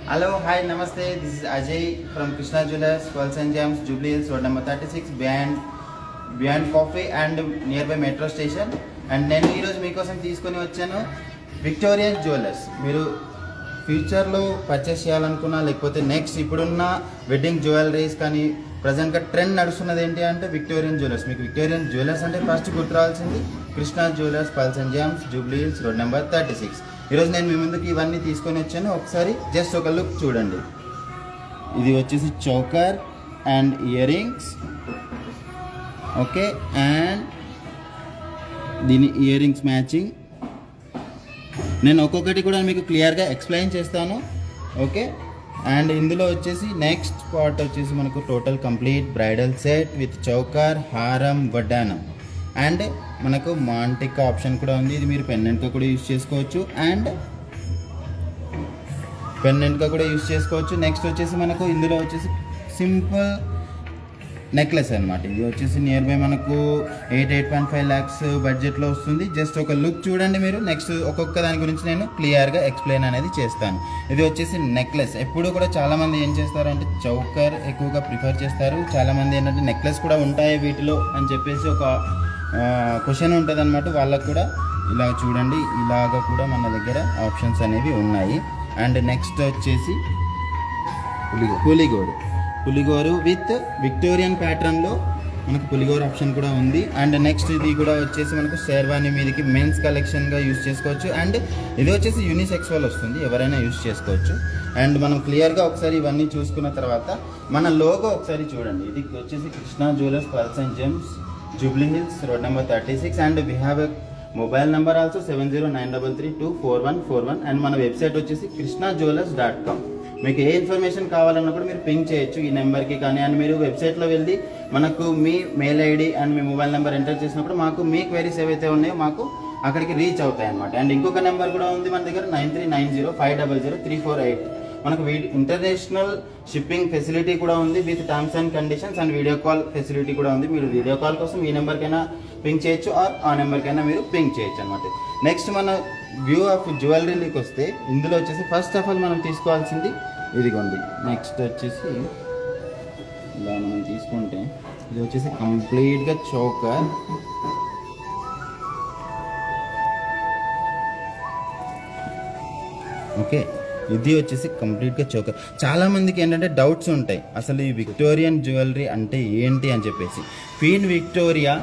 Hello, hi, namaste. This is Ajay from Krishna Jewelers, Pearls and Gems, Jubilee Hills, road number 36, behind Coffee and nearby metro station. And నేను ఈరోజు మీకోసం తీసుకొని వచ్చాను Victorian jewellers. మీరు ఫ్యూచర్లో purchase చేయాలనుకున్నా, లేకపోతే నెక్స్ట్ ఇప్పుడున్న వెడ్డింగ్ జ్యువెలరీస్ కానీ ప్రజెంట్గా ట్రెండ్ నడుస్తున్నది ఏంటి అంటే విక్టోరియన్ జ్యువెలర్స్. మీకు విక్టోరియన్ జ్యువెలర్స్ అంటే ఫస్ట్ గుర్తు రావాల్సింది Krishna jewellers, pearls and gems, Jubilee Hills, road number 36. ఈరోజు నేను మీ ముందుకు ఇవన్నీ తీసుకొని వచ్చాను. ఒకసారి జస్ట్ ఒక లుక్ చూడండి. ఇది వచ్చేసి choker and ear rings, okay, and దీని ఇయర్ రింగ్స్ మ్యాచింగ్. నేను ఒక్కొక్కటి కూడా మీకు క్లియర్గా ఎక్స్ప్లెయిన్ చేస్తాను, ఓకే. అండ్ ఇందులో వచ్చేసి నెక్స్ట్ పార్ట్ వచ్చేసి మనకు total complete bridal set with choker, హారం, వడ్డానం, అండ్ మనకు మాంటిక్ ఆప్షన్ కూడా ఉంది. ఇది మీరు పెండెంట్గా కూడా యూజ్ చేసుకోవచ్చు అండ్ పెండెంట్గా కూడా యూజ్ చేసుకోవచ్చు. నెక్స్ట్ వచ్చేసి మనకు ఇందులో వచ్చేసి సింపుల్ నెక్లెస్ అనమాట. ఇది వచ్చేసి నియర్ బై మనకు 8.5 lakhs బడ్జెట్లో వస్తుంది. జస్ట్ ఒక లుక్ చూడండి మీరు. నెక్స్ట్ ఒక్కొక్క దాని గురించి నేను క్లియర్గా ఎక్స్ప్లెయిన్ అనేది చేస్తాను. ఇది వచ్చేసి నెక్లెస్. ఎప్పుడు కూడా చాలామంది ఏం చేస్తారు అంటే చౌకర్ ఎక్కువగా ప్రిఫర్ చేస్తారు. చాలామంది ఏంటంటే నెక్లెస్ కూడా ఉంటాయి వీటిలో అని చెప్పేసి ఒక క్వశ్చన్ ఉంటుంది అనమాట. వాళ్ళకు కూడా ఇలా చూడండి, ఇలాగ కూడా మన దగ్గర ఆప్షన్స్ అనేవి ఉన్నాయి. అండ్ నెక్స్ట్ వచ్చేసి పులిగోరు విత్ విక్టోరియన్ ప్యాటర్న్లో మనకు పులిగోరు ఆప్షన్ కూడా ఉంది. అండ్ నెక్స్ట్ ఇది కూడా వచ్చేసి మనకు షేర్వానీ మీదకి మెన్స్ కలెక్షన్గా యూజ్ చేసుకోవచ్చు. అండ్ ఇది వచ్చేసి యూనిసెక్స్ వాళ్ళు వస్తుంది, ఎవరైనా యూజ్ చేసుకోవచ్చు. అండ్ మనం క్లియర్గా ఒకసారి ఇవన్నీ చూసుకున్న తర్వాత మన లోగో ఒకసారి చూడండి. ఇది వచ్చేసి Krishna jewellers, pearls and gems, Jubilee Hills, road number 36. And we have a mobile number also 7093324141. And మన వెబ్సైట్ వచ్చేసి krishnajewelers.com. మీకు ఏ ఇన్ఫర్మేషన్ కావాలన్నా కూడా మీరు పింక్ చేయొచ్చు ఈ నెంబర్కి కానీ. అండ్ మీరు వెబ్సైట్లో వెళ్ళి మనకు మీ మెయిల్ ఐడి అండ్ మీ మొబైల్ నెంబర్ ఎంటర్ చేసినప్పుడు మాకు మీ క్వైరీస్ ఏవైతే ఉన్నాయో మాకు అక్కడికి రీచ్ అవుతాయి అన్నమాట. అండ్ ఇంకొక నెంబర్ కూడా ఉంది మన దగ్గర 9390500348. మనకు ఇంటర్నేషనల్ షిప్పింగ్ ఫెసిలిటీ కూడా ఉంది with terms and conditions. And video call facility కూడా ఉంది. మీరు వీడియో కాల్ కోసం ఈ నెంబర్కైనా పింక్ చేయొచ్చు ఆర్ ఆ నెంబర్కైనా మీరు పింక్ చేయొచ్చు అనమాట. నెక్స్ట్ మన వ్యూ ఆఫ్ జ్యువెలరీకి వస్తే ఇందులో వచ్చేసి ఫస్ట్ ఆఫ్ ఆల్ మనం తీసుకోవాల్సింది ఇదిగోండి. నెక్స్ట్ వచ్చేసి ఇలా మనం తీసుకుంటే ఇది వచ్చేసి కంప్లీట్గా చోకర్, ఓకే. ఇది వచ్చేసి కంప్లీట్గా చోకర్. చాలామందికి ఏంటంటే డౌట్స్ ఉంటాయి అసలు ఈ విక్టోరియన్ జ్యువెలరీ అంటే ఏంటి అని చెప్పేసి. క్వీన్ విక్టోరియా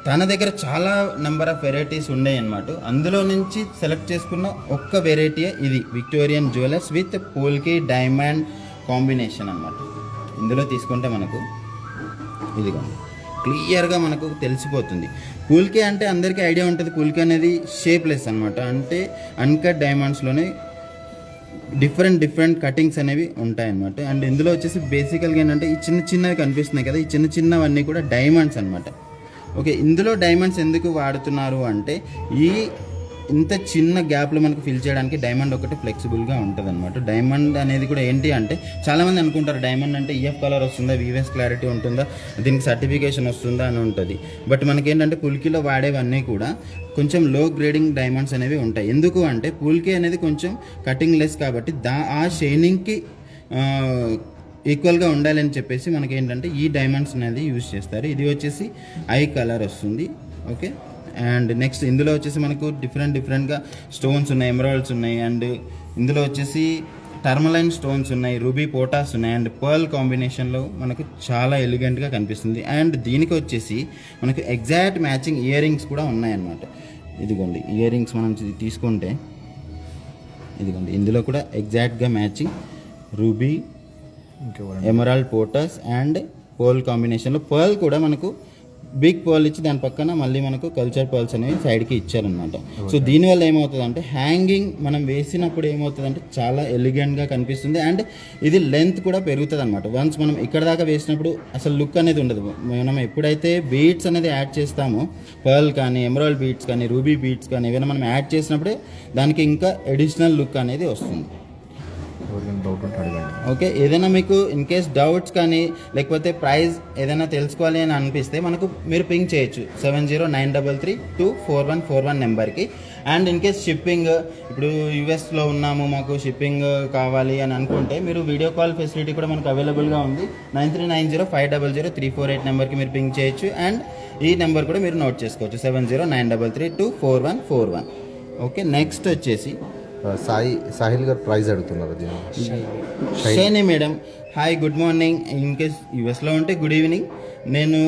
తన దగ్గర చాలా నెంబర్ ఆఫ్ వెరైటీస్ ఉన్నాయి అన్నమాట. అందులో నుంచి సెలెక్ట్ చేసుకున్న ఒక్క వెరైటీయే ఇది Victorian jewellers with polki diamond combination అన్నమాట. ఇందులో తీసుకుంటే మనకు ఇదిగో క్లియర్గా మనకు తెలిసిపోతుంది. పూల్కే అంటే అందరికీ ఐడియా ఉంటుంది. పూల్కే అనేది షేప్లెస్ అనమాట. అంటే అన్కట్ డైమండ్స్లోనే డిఫరెంట్ కటింగ్స్ అనేవి ఉంటాయన్నమాట. అండ్ ఇందులో వచ్చేసి బేసికల్గా ఏంటంటే ఈ చిన్నవి కనిపిస్తున్నాయి కదా, ఈ చిన్నవన్నీ కూడా డైమండ్స్ అనమాట, ఓకే. ఇందులో డైమండ్స్ ఎందుకు వాడుతున్నారు అంటే ఇంత చిన్న గ్యాప్లో మనకు ఫిల్ చేయడానికి డైమండ్ ఒకటి ఫ్లెక్సిబుల్గా ఉంటుంది అనమాట. డైమండ్ అనేది కూడా ఏంటి అంటే చాలామంది అనుకుంటారు డైమండ్ అంటే ఈఎఫ్ కలర్ వస్తుందా, వీవెస్ క్లారిటీ ఉంటుందా, దీనికి సర్టిఫికేషన్ వస్తుందా అని ఉంటుంది. బట్ మనకేంటంటే పుల్కీలో వాడేవన్నీ కూడా కొంచెం లో గ్రేడింగ్ డైమండ్స్ అనేవి ఉంటాయి. ఎందుకు అంటే పుల్కీ అనేది కొంచెం కటింగ్ లెస్ కాబట్టి ఆ షైనింగ్కి ఈక్వల్గా ఉండాలని చెప్పేసి మనకి ఏంటంటే ఈ డైమండ్స్ అనేది యూజ్ చేస్తారు. ఇది వచ్చేసి ఐ కలర్ వస్తుంది, ఓకే. అండ్ నెక్స్ట్ ఇందులో వచ్చేసి మనకు డిఫరెంట్గా స్టోన్స్ ఉన్నాయి, ఎమరాల్డ్స్ ఉన్నాయి. అండ్ ఇందులో వచ్చేసి టర్మలైన్ స్టోన్స్ ఉన్నాయి, రూబీ పోటాస్ ఉన్నాయి. అండ్ పర్ల్ కాంబినేషన్లో మనకు చాలా ఎలిగెంట్గా కనిపిస్తుంది. అండ్ దీనికి వచ్చేసి మనకు ఎగ్జాక్ట్ మ్యాచింగ్ ఇయర్ రింగ్స్ కూడా ఉన్నాయన్నమాట. ఇదిగోండి ఇయర్ రింగ్స్ మనం తీసుకుంటే ఇదిగోండి ఇందులో కూడా ఎగ్జాక్ట్గా మ్యాచింగ్ రూబీ, ఎమరాల్డ్ పోటాస్ అండ్ పర్ల్ కాంబినేషన్లో. పర్ల్ కూడా మనకు బిగ్ పర్ల్ ఇచ్చి దాని పక్కన మళ్ళీ మనకు కల్చర్ పర్ల్స్ అనేవి సైడ్కి ఇచ్చారనమాట. సో దీనివల్ల ఏమవుతుందంటే హ్యాంగింగ్ మనం వేసినప్పుడు ఏమవుతుందంటే చాలా ఎలిగెంట్గా కనిపిస్తుంది. అండ్ ఇది లెంత్ కూడా పెరుగుతుంది అనమాట. వన్స్ మనం ఇక్కడ దాకా వేసినప్పుడు అసలు లుక్ అనేది ఉండదు. మనం ఎప్పుడైతే బీడ్స్ అనేది యాడ్ చేస్తామో, పర్ల్ కానీ ఎమరాల్డ్ బీడ్స్ కానీ రూబీ బీడ్స్ కానీ ఏమైనా మనం యాడ్ చేసినప్పుడే దానికి ఇంకా అడిషనల్ లుక్ అనేది వస్తుంది. ఎవరికైనా డౌట్ ఉంటే అడగండి. ఓకే, ఏదైనా మీకు ఇన్ కేస్ డౌట్స్ కానీ లేకపోతే ప్రైస్ ఏదైనా తెలుసుకోవాలి అని అనిపిస్తే మనకు మీరు పింక్ చేయొచ్చు 7093324141 నెంబర్కి. అండ్ ఇన్ కేస్ షిప్పింగ్, ఇప్పుడు యూఎస్లో ఉన్నాము, మాకు షిప్పింగ్ కావాలి అని అనుకుంటే మీరు వీడియో కాల్ ఫెసిలిటీ కూడా మనకు అవైలబుల్గా ఉంది. 9390500348 నెంబర్కి మీరు పింక్ చేయొచ్చు. అండ్ ఈ నెంబర్ కూడా మీరు నోట్ చేసుకోవచ్చు 7093324141. ఓకే, నెక్స్ట్ వచ్చేసి సాహిల్ గారు ప్రైజ్ అడుగుతున్నారు దీన్ని. Shiny madam, hi, good morning. In case యూఎస్లో ఉంటే గుడ్ ఈవినింగ్. నేను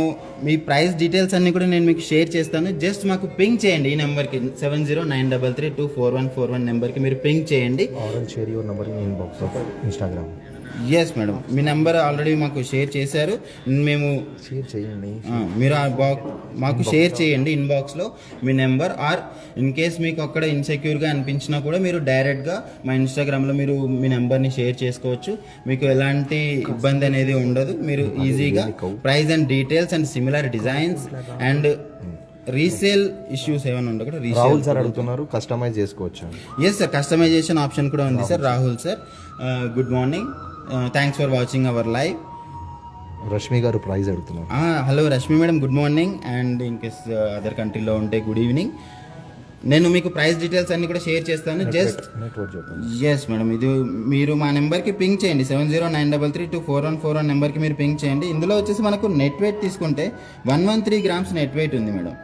మీ ప్రైస్ డీటెయిల్స్ అన్నీ కూడా నేను మీకు షేర్ చేస్తాను. జస్ట్ మాకు పింక్ చేయండి ఈ నెంబర్కి 7093324141 నెంబర్కి మీరు పింక్ చేయండి. Share your number inbox of Instagram. Yes madam, మీ నెంబర్ ఆల్రెడీ మాకు షేర్ చేశారు. మేము షేర్ చేయండి, మీరు ఆ మాకు షేర్ చేయండి ఇన్బాక్స్లో మీ నెంబర్. ఆర్ ఇన్ కేస్ మీకు అక్కడ ఇన్సెక్యూర్గా అనిపించినా కూడా మీరు డైరెక్ట్గా మా ఇన్స్టాగ్రామ్లో మీరు మీ నెంబర్ని షేర్ చేసుకోవచ్చు. మీకు ఎలాంటి ఇబ్బంది అనేది ఉండదు. మీరు ఈజీగా price and details and similar designs and resale issues ఏమైనా ఉండవు కూడా రాహుల్ సార్ అడుగుతున్నారు, కస్టమైజ్ చేసుకోవచ్చు. ఎస్ సార్, కస్టమైజేషన్ ఆప్షన్ కూడా ఉంది sir. Rahul sir, good morning, thanks for watching our live. Rashmi గారు ప్రైజ్ అడుగుతున్నారు. Hello Rashmi madam, good morning. And in case other కంట్రీలో ఉంటే గుడ్ ఈవినింగ్. నేను మీకు ప్రైస్ డీటెయిల్స్ అన్ని కూడా షేర్ చేస్తాను. జస్ట్ ఎస్ మేడం, ఇది మీరు మా నెంబర్కి పింక్ చేయండి 7093324141 నెంబర్కి మీరు పింక్ చేయండి. ఇందులో వచ్చేసి మనకు నెట్ వెయిట్ తీసుకుంటే 113 గ్రామ్స్ నెట్ వెయిట్ ఉంది మేడం.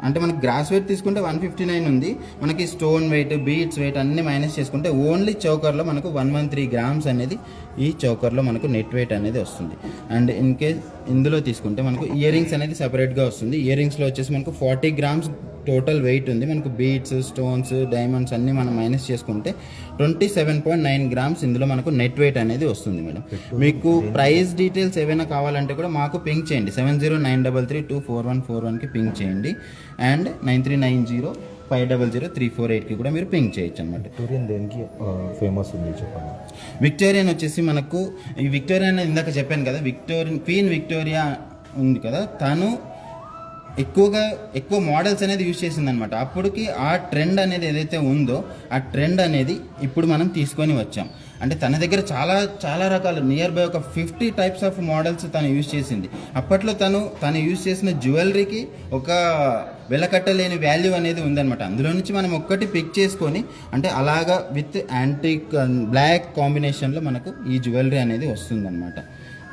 అంటే మనకి గ్రాస్ వెయిట్ తీసుకుంటే 159 ఉంది. మనకి స్టోన్ వెయిట్, బీట్స్ వెయిట్ అన్ని మైనస్ చేసుకుంటే ఓన్లీ చౌకర్లో మనకు 113 గ్రామ్స్ అనేది ఈ చౌకర్లో మనకు నెట్ వెయిట్ అనేది వస్తుంది. అండ్ ఇన్ కేస్ ఇందులో తీసుకుంటే మనకు ఇయర్ రింగ్స్ అనేది సపరేట్గా వస్తుంది. ఇయర్ రింగ్స్లో వచ్చేసి మనకు 40 గ్రామ్స్ టోటల్ వెయిట్ ఉంది. మనకు బీట్స్, స్టోన్స్, డైమండ్స్ అన్నీ మనం మైనస్ చేసుకుంటే 27.9 గ్రామ్స్ ఇందులో మనకు నెట్ వెయిట్ అనేది వస్తుంది మేడం. మీకు ప్రైస్ డీటెయిల్స్ ఏవైనా కావాలంటే కూడా మాకు పింక్ చేయండి 7093324141కి పింక్ చేయండి. అండ్ 9390500348కి కూడా మీరు పింక్ చేయొచ్చు అనమాట. విక్టోరియన్ దేనికి ఫేమస్ ఉంది చెప్పండి. విక్టోరియన్ వచ్చేసి మనకు ఈ విక్టోరియన్ ఇందాక చెప్పాను కదా, క్వీన్ విక్టోరియా ఉంది కదా, తను ఎక్కువ మోడల్స్ అనేది యూజ్ చేసింది అనమాట. అప్పటికి ఆ ట్రెండ్ అనేది ఏదైతే ఉందో ఆ ట్రెండ్ అనేది ఇప్పుడు మనం తీసుకొని వచ్చాం. అంటే తన దగ్గర చాలా చాలా రకాలు నియర్ బై ఒక 50 టైప్స్ ఆఫ్ మోడల్స్ తను యూజ్ చేసింది. అప్పట్లో తను యూజ్ చేసిన జ్యువెలరీకి ఒక వెలకట్టలేని వాల్యూ అనేది ఉందన్నమాట. అందులో నుంచి మనం ఒక్కటి పిక్ చేసుకొని, అంటే అలాగా విత్ యాంటిక్ బ్లాక్ కాంబినేషన్లో మనకు ఈ జ్యువెలరీ అనేది వస్తుందన్నమాట.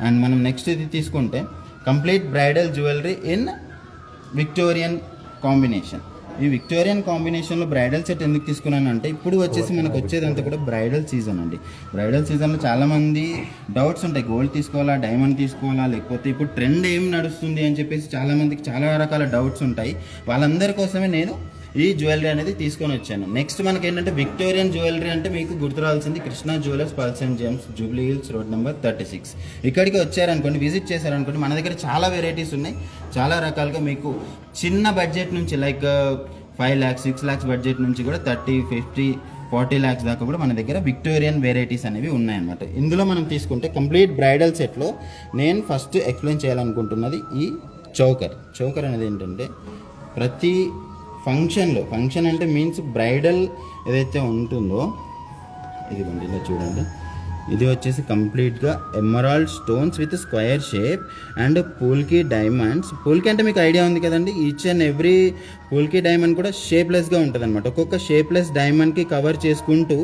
అండ్ మనం నెక్స్ట్ ఇది తీసుకుంటే complete bridal jewellery in Victorian combination. ఈ విక్టోరియన్ కాంబినేషన్లో బ్రైడల్ సెట్ ఎందుకు తీసుకున్నానంటే ఇప్పుడు వచ్చేసి మనకు వచ్చేదంతా కూడా బ్రైడల్ సీజన్ అండి. బ్రైడల్ సీజన్లో చాలామంది డౌట్స్ ఉంటాయి, గోల్డ్ తీసుకోవాలా, డైమండ్ తీసుకోవాలా, లేకపోతే ఇప్పుడు ట్రెండ్ ఏం నడుస్తుంది అని చెప్పేసి చాలామందికి చాలా రకాల డౌట్స్ ఉంటాయి. వాళ్ళందరి కోసమే నేను ఈ జ్యువెలరీ అనేది తీసుకొని వచ్చాను. నెక్స్ట్ మనకి ఏంటంటే విక్టోరియన్ జ్యువెలరీ అంటే మీకు గుర్తు రావాల్సింది Krishna jewellers, pearls and gems, Jubilee Hills, road number 36. ఇక్కడికి వచ్చారనుకోండి, విజిట్ చేశారనుకోండి, మన దగ్గర చాలా వెరైటీస్ ఉన్నాయి. చాలా రకాలుగా మీకు చిన్న బడ్జెట్ నుంచి లైక్ 5 lakhs 6 lakhs బడ్జెట్ నుంచి కూడా 30, 50, 40 lakhs దాకా కూడా మన దగ్గర విక్టోరియన్ వెరైటీస్ అనేవి ఉన్నాయన్నమాట. ఇందులో మనం తీసుకుంటే కంప్లీట్ బ్రైడల్ సెట్లో నేను ఫస్ట్ ఎక్స్ప్లెయిన్ చేయాలనుకుంటున్నది ఈ చౌకర్ అనేది ఏంటంటే ప్రతి ఫంక్షన్ అంటే మీన్స్ బ్రైడల్ ఏదైతే ఉంటుందో ఇదిగోండి ఇలా చూడండి. ఇది వచ్చేసి కంప్లీట్గా emerald stones with square shape and polki diamonds. Polki అంటే మీకు ఐడియా ఉంది కదండి, each and every polki diamond కూడా షేప్లెస్గా ఉంటుంది అనమాట. ఒక్కొక్క షేప్లెస్ డైమండ్కి కవర్ చేసుకుంటూ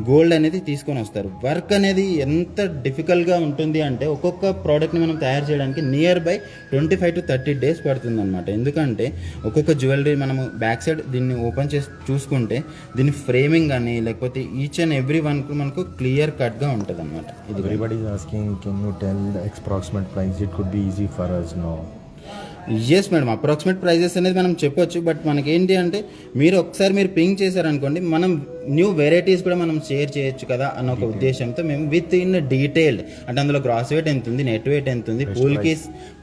గోల్డ్ అనేది తీసుకొని వస్తారు. వర్క్ అనేది ఎంత డిఫికల్ట్గా ఉంటుంది అంటే ఒక్కొక్క ప్రోడక్ట్ని మనం తయారు చేయడానికి నియర్ బై 25 to 30 days పడుతుంది అనమాట. ఎందుకంటే ఒక్కొక్క జ్యువెలరీ మనము బ్యాక్ సైడ్ దీన్ని ఓపెన్ చేసి చూసుకుంటే దీని ఫ్రేమింగ్ కానీ లేకపోతే ఈచ్ అండ్ ఎవ్రీ వన్కు మనకు క్లియర్ కట్గా ఉంటుంది అనమాట. ఇది everybody is asking, can you tell approximate price? It could be easy for us now. Yes madam, approximate prices అనేది మనం చెప్పొచ్చు. బట్ మనకేంటి అంటే మీరు పింక్ చేశారనుకోండి, మనం న్యూ వెరైటీస్ కూడా మనం షేర్ చేయొచ్చు కదా అన్న ఒక ఉద్దేశంతో మేము విత్ ఇన్ డీటెయిల్డ్, అంటే అందులో గ్రాస్ వెయిట్ ఎంత ఉంది, నెట్ వెయిట్ ఎంత ఉంది,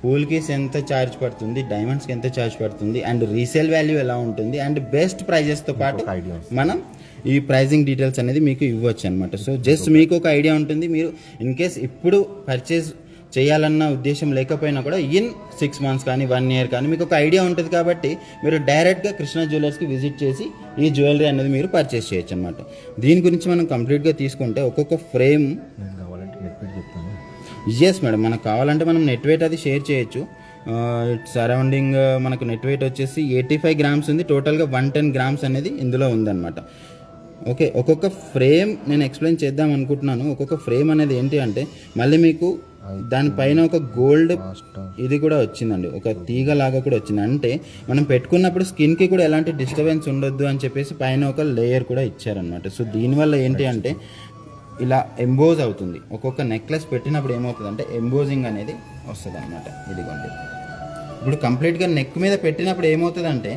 పూల్ కీస్ ఎంత ఛార్జ్ పడుతుంది, డైమండ్స్కి ఎంత ఛార్జ్ పడుతుంది, అండ్ రీసేల్ వాల్యూ ఎలా ఉంటుంది, అండ్ బెస్ట్ ప్రైజెస్తో పాటు మనం ఈ ప్రైజింగ్ డీటెయిల్స్ అనేది మీకు ఇవ్వచ్చు అనమాట. సో జస్ట్ మీకు ఒక ఐడియా ఉంటుంది. మీరు ఇన్ కేస్ ఇప్పుడు పర్చేజ్ చేయాలన్న ఉద్దేశం లేకపోయినా కూడా ఇన్ 6 months కానీ 1 year కానీ మీకు ఒక ఐడియా ఉంటుంది కాబట్టి మీరు డైరెక్ట్గా కృష్ణ జ్యువెలర్స్కి విజిట్ చేసి ఈ జ్యువెలరీ అనేది మీరు పర్చేస్ చేయొచ్చు అనమాట. దీని గురించి మనం కంప్లీట్గా తీసుకుంటే ఒక్కొక్క ఫ్రేమ్ నేను కావాలంటే నెట్ వెయిట్ చెప్తాను. ఎస్ మేడం, మనకు కావాలంటే మనం నెట్ వెయిట్ అది షేర్ చేయొచ్చు. ఇట్స్ అరౌండింగ్ మనకు నెట్ వెయిట్ వచ్చేసి 85 grams ఉంది. టోటల్గా 110 grams అనేది ఇందులో ఉందన్నమాట. ఓకే, ఒక్కొక్క ఫ్రేమ్ నేను ఎక్స్ప్లెయిన్ చేద్దాం అనుకుంటున్నాను. ఒక్కొక్క ఫ్రేమ్ అనేది ఏంటి అంటే మళ్ళీ మీకు దానిపైన ఒక గోల్డ్ ఇది కూడా వచ్చిందండి, ఒక తీగ లాగా కూడా వచ్చింది. అంటే మనం పెట్టుకున్నప్పుడు స్కిన్కి కూడా ఎలాంటి డిస్టర్బెన్స్ ఉండొద్దు అని చెప్పేసి పైన ఒక లేయర్ కూడా ఇచ్చారనమాట. సో దీనివల్ల ఏంటి అంటే ఇలా ఎంబోజ్ అవుతుంది. ఒక్కొక్క నెక్లెస్ పెట్టినప్పుడు ఏమవుతుంది అంటే ఎంబోజింగ్ అనేది వస్తుంది అనమాట. ఇదిగోండి, ఇప్పుడు కంప్లీట్గా నెక్ మీద పెట్టినప్పుడు ఏమవుతుందంటే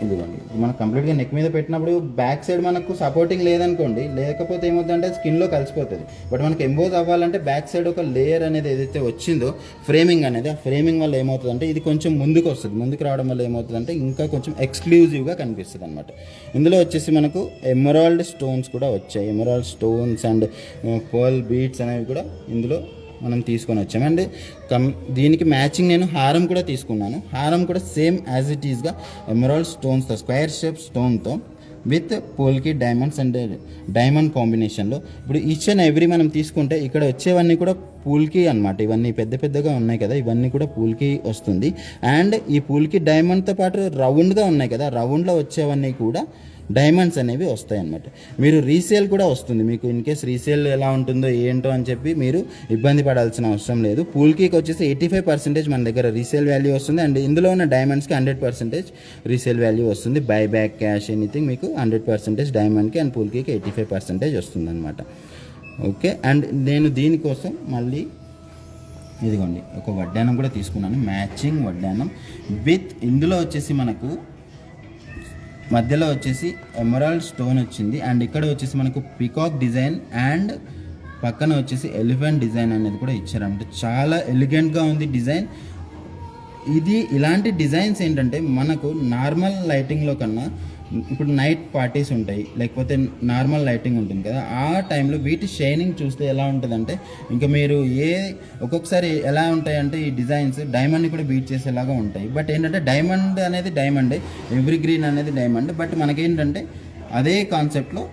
ఇదిగోండి, మనం కంప్లీట్గా నెక్ మీద పెట్టినప్పుడు బ్యాక్ సైడ్ మనకు సపోర్టింగ్ లేదనుకోండి, లేకపోతే ఏమవుతుందంటే స్కిన్లో కలిసిపోతుంది. బట్ మనకు ఎంబోజ్ అవ్వాలంటే బ్యాక్ సైడ్ ఒక లేయర్ అనేది ఏదైతే వచ్చిందో ఫ్రేమింగ్ అనేది, ఆ ఫ్రేమింగ్ వల్ల ఏమవుతుందంటే ఇది కొంచెం ముందుకు వస్తుంది. ముందుకు రావడం వల్ల ఏమవుతుందంటే ఇంకా కొంచెం ఎక్స్క్లూజివ్గా కనిపిస్తుంది అనమాట. ఇందులో వచ్చేసి మనకు ఎమరాల్డ్ స్టోన్స్ కూడా వచ్చాయి. Emerald stones and pearl beads అనేవి కూడా ఇందులో మనం తీసుకొని వచ్చాము. అండ్ దీనికి మ్యాచింగ్ నేను హారం కూడా తీసుకున్నాను. హారం కూడా సేమ్ యాజ్ ఇట్ ఈస్గా ఎమరాల్డ్ స్టోన్స్తో, స్క్వేర్ షేప్ స్టోన్తో with polki diamonds and diamond కాంబినేషన్లో. ఇప్పుడు ఈచ్ అండ్ ఎవ్రీ మనం తీసుకుంటే ఇక్కడ వచ్చేవన్నీ కూడా పూల్కి అనమాట. ఇవన్నీ పెద్ద పెద్దగా ఉన్నాయి కదా, ఇవన్నీ కూడా పూల్కి వస్తుంది. అండ్ ఈ పూల్కి డైమండ్తో పాటు రౌండ్గా ఉన్నాయి కదా, రౌండ్లో వచ్చేవన్నీ కూడా డైమండ్స్ అనేవి వస్తాయి అన్నమాట. మీరు రీసేల్ కూడా వస్తుంది మీకు. ఇన్ కేస్ రీసేల్ ఎలా ఉంటుందో ఏంటో అని చెప్పి మీరు ఇబ్బంది పడాల్సిన అవసరం లేదు. పూల్కి వచ్చేసి 85% మన దగ్గర రీసేల్ వాల్యూ వస్తుంది. అండ్ ఇందులో ఉన్న డైమండ్స్కి 100% రీసేల్ వాల్యూ వస్తుంది. బై బ్యాక్ క్యాష్ ఎనీథింగ్ మీకు 100% డైమండ్కి అండ్ పూల్కి 85% వస్తుంది అనమాట. ఓకే, అండ్ నేను దీనికోసం మళ్ళీ ఇదిగోండి ఒక వడ్డానం కూడా తీసుకున్నాను, మ్యాచింగ్ వడ్డానం విత్ ఇందులో వచ్చేసి మనకు మధ్యలో వచ్చేసి ఎమరాల్డ్ స్టోన్ వచ్చింది. అండ్ ఇక్కడ వచ్చేసి మనకు పికాక్ డిజైన్ అండ్ పక్కన వచ్చేసి ఎలిఫెంట్ డిజైన్ అనేది కూడా ఇచ్చారన్నమాట. చాలా ఎలిగెంట్గా ఉంది డిజైన్. ఇది ఇలాంటి డిజైన్స్ ఏంటంటే మనకు నార్మల్ లైటింగ్లో కన్నా ఇప్పుడు నైట్ పార్టీస్ ఉంటాయి, లేకపోతే నార్మల్ లైటింగ్ ఉంటుంది కదా, ఆ టైంలో వీటి షైనింగ్ చూస్తే ఎలా ఉంటుందంటే ఇంకా మీరు ఒక్కొక్కసారి ఎలా ఉంటాయంటే ఈ డిజైన్స్ డైమండ్ని కూడా బీట్ చేసేలాగా ఉంటాయి. బట్ ఏంటంటే డైమండ్ అనేది డైమండే, ఎవ్రీ గ్రీన్ అనేది డైమండ్. బట్ మనకేంటంటే అదే కాన్సెప్ట్లో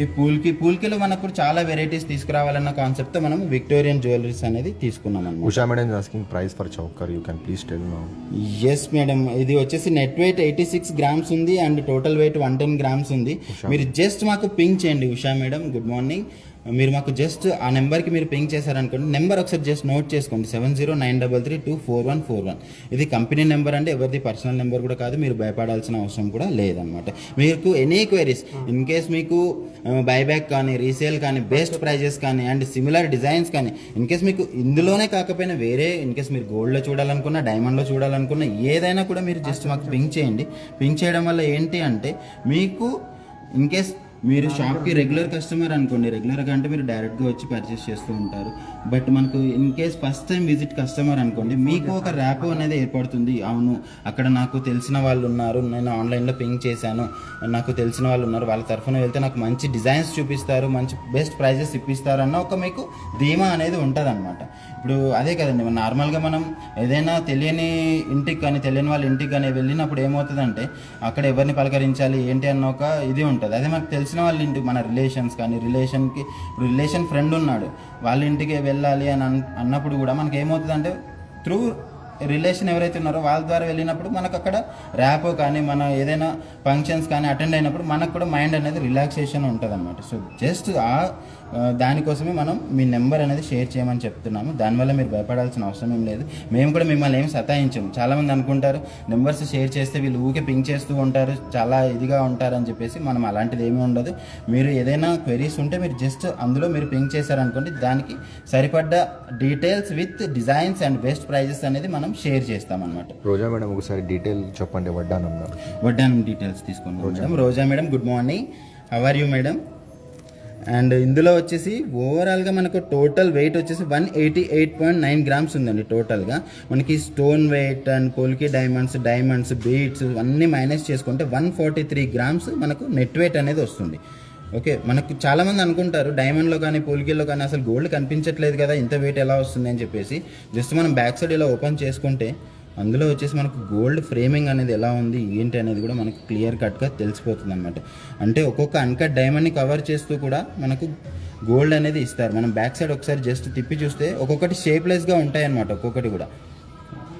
ఈ పూల్కిలో మనకు చాలా వెరైటీస్ తీసుకురావాలన్న కాన్సెప్ట్తో మనం విక్టోరియన్ జ్యువెలరీస్ అనేది తీసుకున్నాం అన్నమాట. Usha madam asking price for choker, you can please tell now. Yes madam, ఇది వచ్చేసి నెట్ వెయిట్ 86 grams ఉంది అండ్ టోటల్ వెయిట్ 110 grams ఉంది. మీరు జస్ట్ మాకు పింక్ చేయండి ఉషా మేడం, గుడ్ మార్నింగ్. మీరు మాకు జస్ట్ ఆ నెంబర్కి మీరు పింక్ చేశారనుకోండి, నెంబర్ ఒకసారి జస్ట్ నోట్ చేసుకోండి, 7093324141. ఇది కంపెనీ నెంబర్ అండి, ఎవరిది పర్సనల్ నెంబర్ కూడా కాదు. మీరు భయపడాల్సిన అవసరం కూడా లేదనమాట. మీకు ఎనీ క్వైరీస్ ఇన్ కేస్ మీకు బైబ్యాక్ కానీ రీసేల్ కానీ బెస్ట్ ప్రైజెస్ కానీ అండ్ సిమిలర్ డిజైన్స్ కానీ ఇన్ కేస్ మీకు ఇందులోనే కాకపోయినా వేరే ఇన్ కేస్ మీరు గోల్డ్లో చూడాలనుకున్నా డైమండ్లో చూడాలనుకున్నా ఏదైనా కూడా మీరు జస్ట్ మాకు పింక్ చేయండి. పింక్ చేయడం వల్ల ఏంటి అంటే మీకు ఇన్ కేస్ మీరు షాప్కి రెగ్యులర్ కస్టమర్ అనుకోండి, రెగ్యులర్గా అంటే మీరు డైరెక్ట్గా వచ్చి పర్చేస్ చేస్తూ ఉంటారు. బట్ మనకు in case first time visit customer అనుకోండి, మీకు ఒక ర్యాపో అనేది ఏర్పడుతుంది. అవును, అక్కడ నాకు తెలిసిన వాళ్ళు ఉన్నారు, నేను ఆన్లైన్లో పింక్ చేశాను, నాకు తెలిసిన వాళ్ళు ఉన్నారు, వాళ్ళ తరఫున వెళ్తే నాకు మంచి డిజైన్స్ చూపిస్తారు, మంచి బెస్ట్ ప్రైజెస్ ఇప్పిస్తారు అన్న ఒక మీకు ధీమా అనేది ఉంటుంది అనమాట. ఇప్పుడు అదే కదండి, నార్మల్గా మనం ఏదైనా తెలియని ఇంటికి కానీ తెలియని వాళ్ళ ఇంటికి కానీ వెళ్ళినప్పుడు ఏమవుతుందంటే అక్కడ ఎవరిని పలకరించాలి ఏంటి అన్న ఒక ఇది ఉంటుంది. అదే మనకు తెలిసిన వాళ్ళ ఇంటికి, మన రిలేషన్స్ కానీ రిలేషన్కి ఇప్పుడు రిలేషన్ ఫ్రెండ్ ఉన్నాడు, వాళ్ళ ఇంటికి వెళ్ళాలి అని అన్నప్పుడు కూడా మనకి ఏమవుతుందంటే త్రూ రిలేషన్ ఎవరైతే ఉన్నారో వాళ్ళ ద్వారా వెళ్ళినప్పుడు మనకు అక్కడ ర్యాపో కానీ మన ఏదైనా ఫంక్షన్స్ కానీ అటెండ్ అయినప్పుడు మనకు కూడా మైండ్ అనేది రిలాక్సేషన్ ఉంటుంది అనమాట. సో జస్ట్ దానికోసమే మనం మీ నెంబర్ అనేది షేర్ చేయమని చెప్తున్నాము. దానివల్ల మీరు భయపడాల్సిన అవసరం ఏం లేదు. మేము కూడా మిమ్మల్ని ఏమి సతాయించాము. చాలామంది అనుకుంటారు నెంబర్స్ షేర్ చేస్తే వీళ్ళు ఊకే పింక్ చేస్తూ ఉంటారు, చాలా ఇదిగా ఉంటారని చెప్పేసి. మనం అలాంటిది ఏమీ ఉండదు. మీరు ఏదైనా క్వెరీస్ ఉంటే మీరు జస్ట్ అందులో మీరు పింక్ చేశారనుకోండి, దానికి సరిపడ్డ details with designs and best prices అనేది మనం షేర్ చేస్తామన్నమాట. రోజా మేడం ఒకసారి డీటెయిల్ చెప్పండి, వడ్డానం డీటెయిల్స్ తీసుకున్నాం madam. Roja madam, good morning, how are you madam? And ఇందులో వచ్చేసి ఓవరాల్గా మనకు టోటల్ వెయిట్ వచ్చేసి 188.9 grams ఉందండి. టోటల్గా మనకి stone weight and polki diamonds beads అన్నీ మైనస్ చేసుకుంటే 143 grams మనకు నెట్ వెయిట్ అనేది వస్తుంది. ఓకే, మనకు చాలామంది అనుకుంటారు డైమండ్లో కానీ పోల్కిల్లో కానీ అసలు గోల్డ్ కనిపించట్లేదు కదా, ఇంత వెయిట్ ఎలా వస్తుంది అని చెప్పేసి. జస్ట్ మనం బ్యాక్ సైడ్ ఇలా ఓపెన్ చేసుకుంటే అందులో వచ్చేసి మనకు గోల్డ్ ఫ్రేమింగ్ అనేది ఎలా ఉంది ఏంటి అనేది కూడా మనకు క్లియర్ కట్గా తెలిసిపోతుంది అనమాట. అంటే ఒక్కొక్క అన్కట్ డైమండ్ని కవర్ చేస్తూ కూడా మనకు గోల్డ్ అనేది ఇస్తారు. మనం బ్యాక్ సైడ్ ఒకసారి జస్ట్ తిప్పి చూస్తే ఒక్కొక్కటి షేప్లెస్గా ఉంటాయి అన్నమాట, ఒక్కొక్కటి కూడా.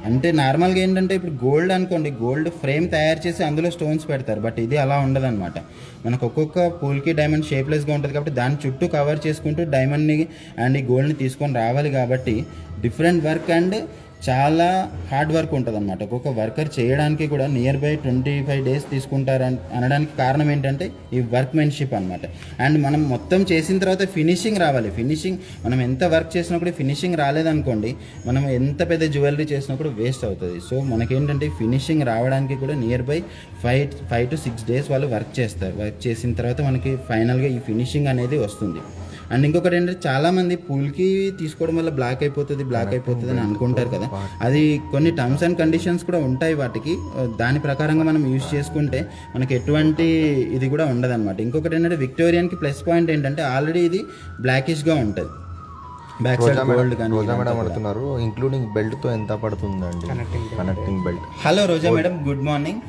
అంటే నార్మల్గా ఏంటంటే ఇప్పుడు గోల్డ్ అనుకోండి, గోల్డ్ ఫ్రేమ్ తయారు చేసి అందులో స్టోన్స్ పెడతారు, బట్ ఇది అలా ఉండదన్నమాట. మనకు ఒక్కొక్క పోల్కి డైమండ్ షేప్లెస్గా ఉంటుంది కాబట్టి దాని చుట్టూ కవర్ చేసుకుంటూ డైమండ్ని అండ్ ఈ గోల్డ్ని తీసుకొని రావాలి కాబట్టి డిఫరెంట్ వర్క్ అండ్ చాలా హార్డ్ వర్క్ ఉంటుంది అనమాట. ఒక్కొక్క వర్కర్ చేయడానికి కూడా నియర్ బై 25 days తీసుకుంటారు అనడానికి కారణం ఏంటంటే ఈ వర్క్మెన్షిప్ అనమాట. అండ్ మనం మొత్తం చేసిన తర్వాత ఫినిషింగ్ రావాలి. ఫినిషింగ్ మనం ఎంత వర్క్ చేసినా కూడా ఫినిషింగ్ రాలేదనుకోండి, మనం ఎంత పెద్ద జ్యువెలరీ చేసినా కూడా వేస్ట్ అవుతుంది. సో మనకేంటంటే ఫినిషింగ్ రావడానికి కూడా నియర్ బై 5 to 6 days వాళ్ళు వర్క్ చేస్తారు. వర్క్ చేసిన తర్వాత మనకి ఫైనల్గా ఈ ఫినిషింగ్ అనేది వస్తుంది. అండ్ ఇంకొకటి ఏంటంటే చాలామంది పూల్కి తీసుకోవడం వల్ల బ్లాక్ అయిపోతుంది అని అనుకుంటారు కదా, అది కొన్ని టర్మ్స్ అండ్ కండిషన్స్ కూడా ఉంటాయి వాటికి. దాని ప్రకారంగా మనం యూజ్ చేసుకుంటే మనకి ఎటువంటి ఇది కూడా ఉండదన్నమాట. ఇంకొకటి ఏంటంటే విక్టోరియన్కి ప్లస్ పాయింట్ ఏంటంటే ఆల్రెడీ ఇది బ్లాకిష్గా ఉంటుంది. బ్యాక్ సైడ్ గోల్డ్ కానీ అడుగుతున్నారు ఇంక్లూడింగ్ బెల్ట్ తో ఎంత పడుతుందండి connecting belt. Hello Roja madam, good morning.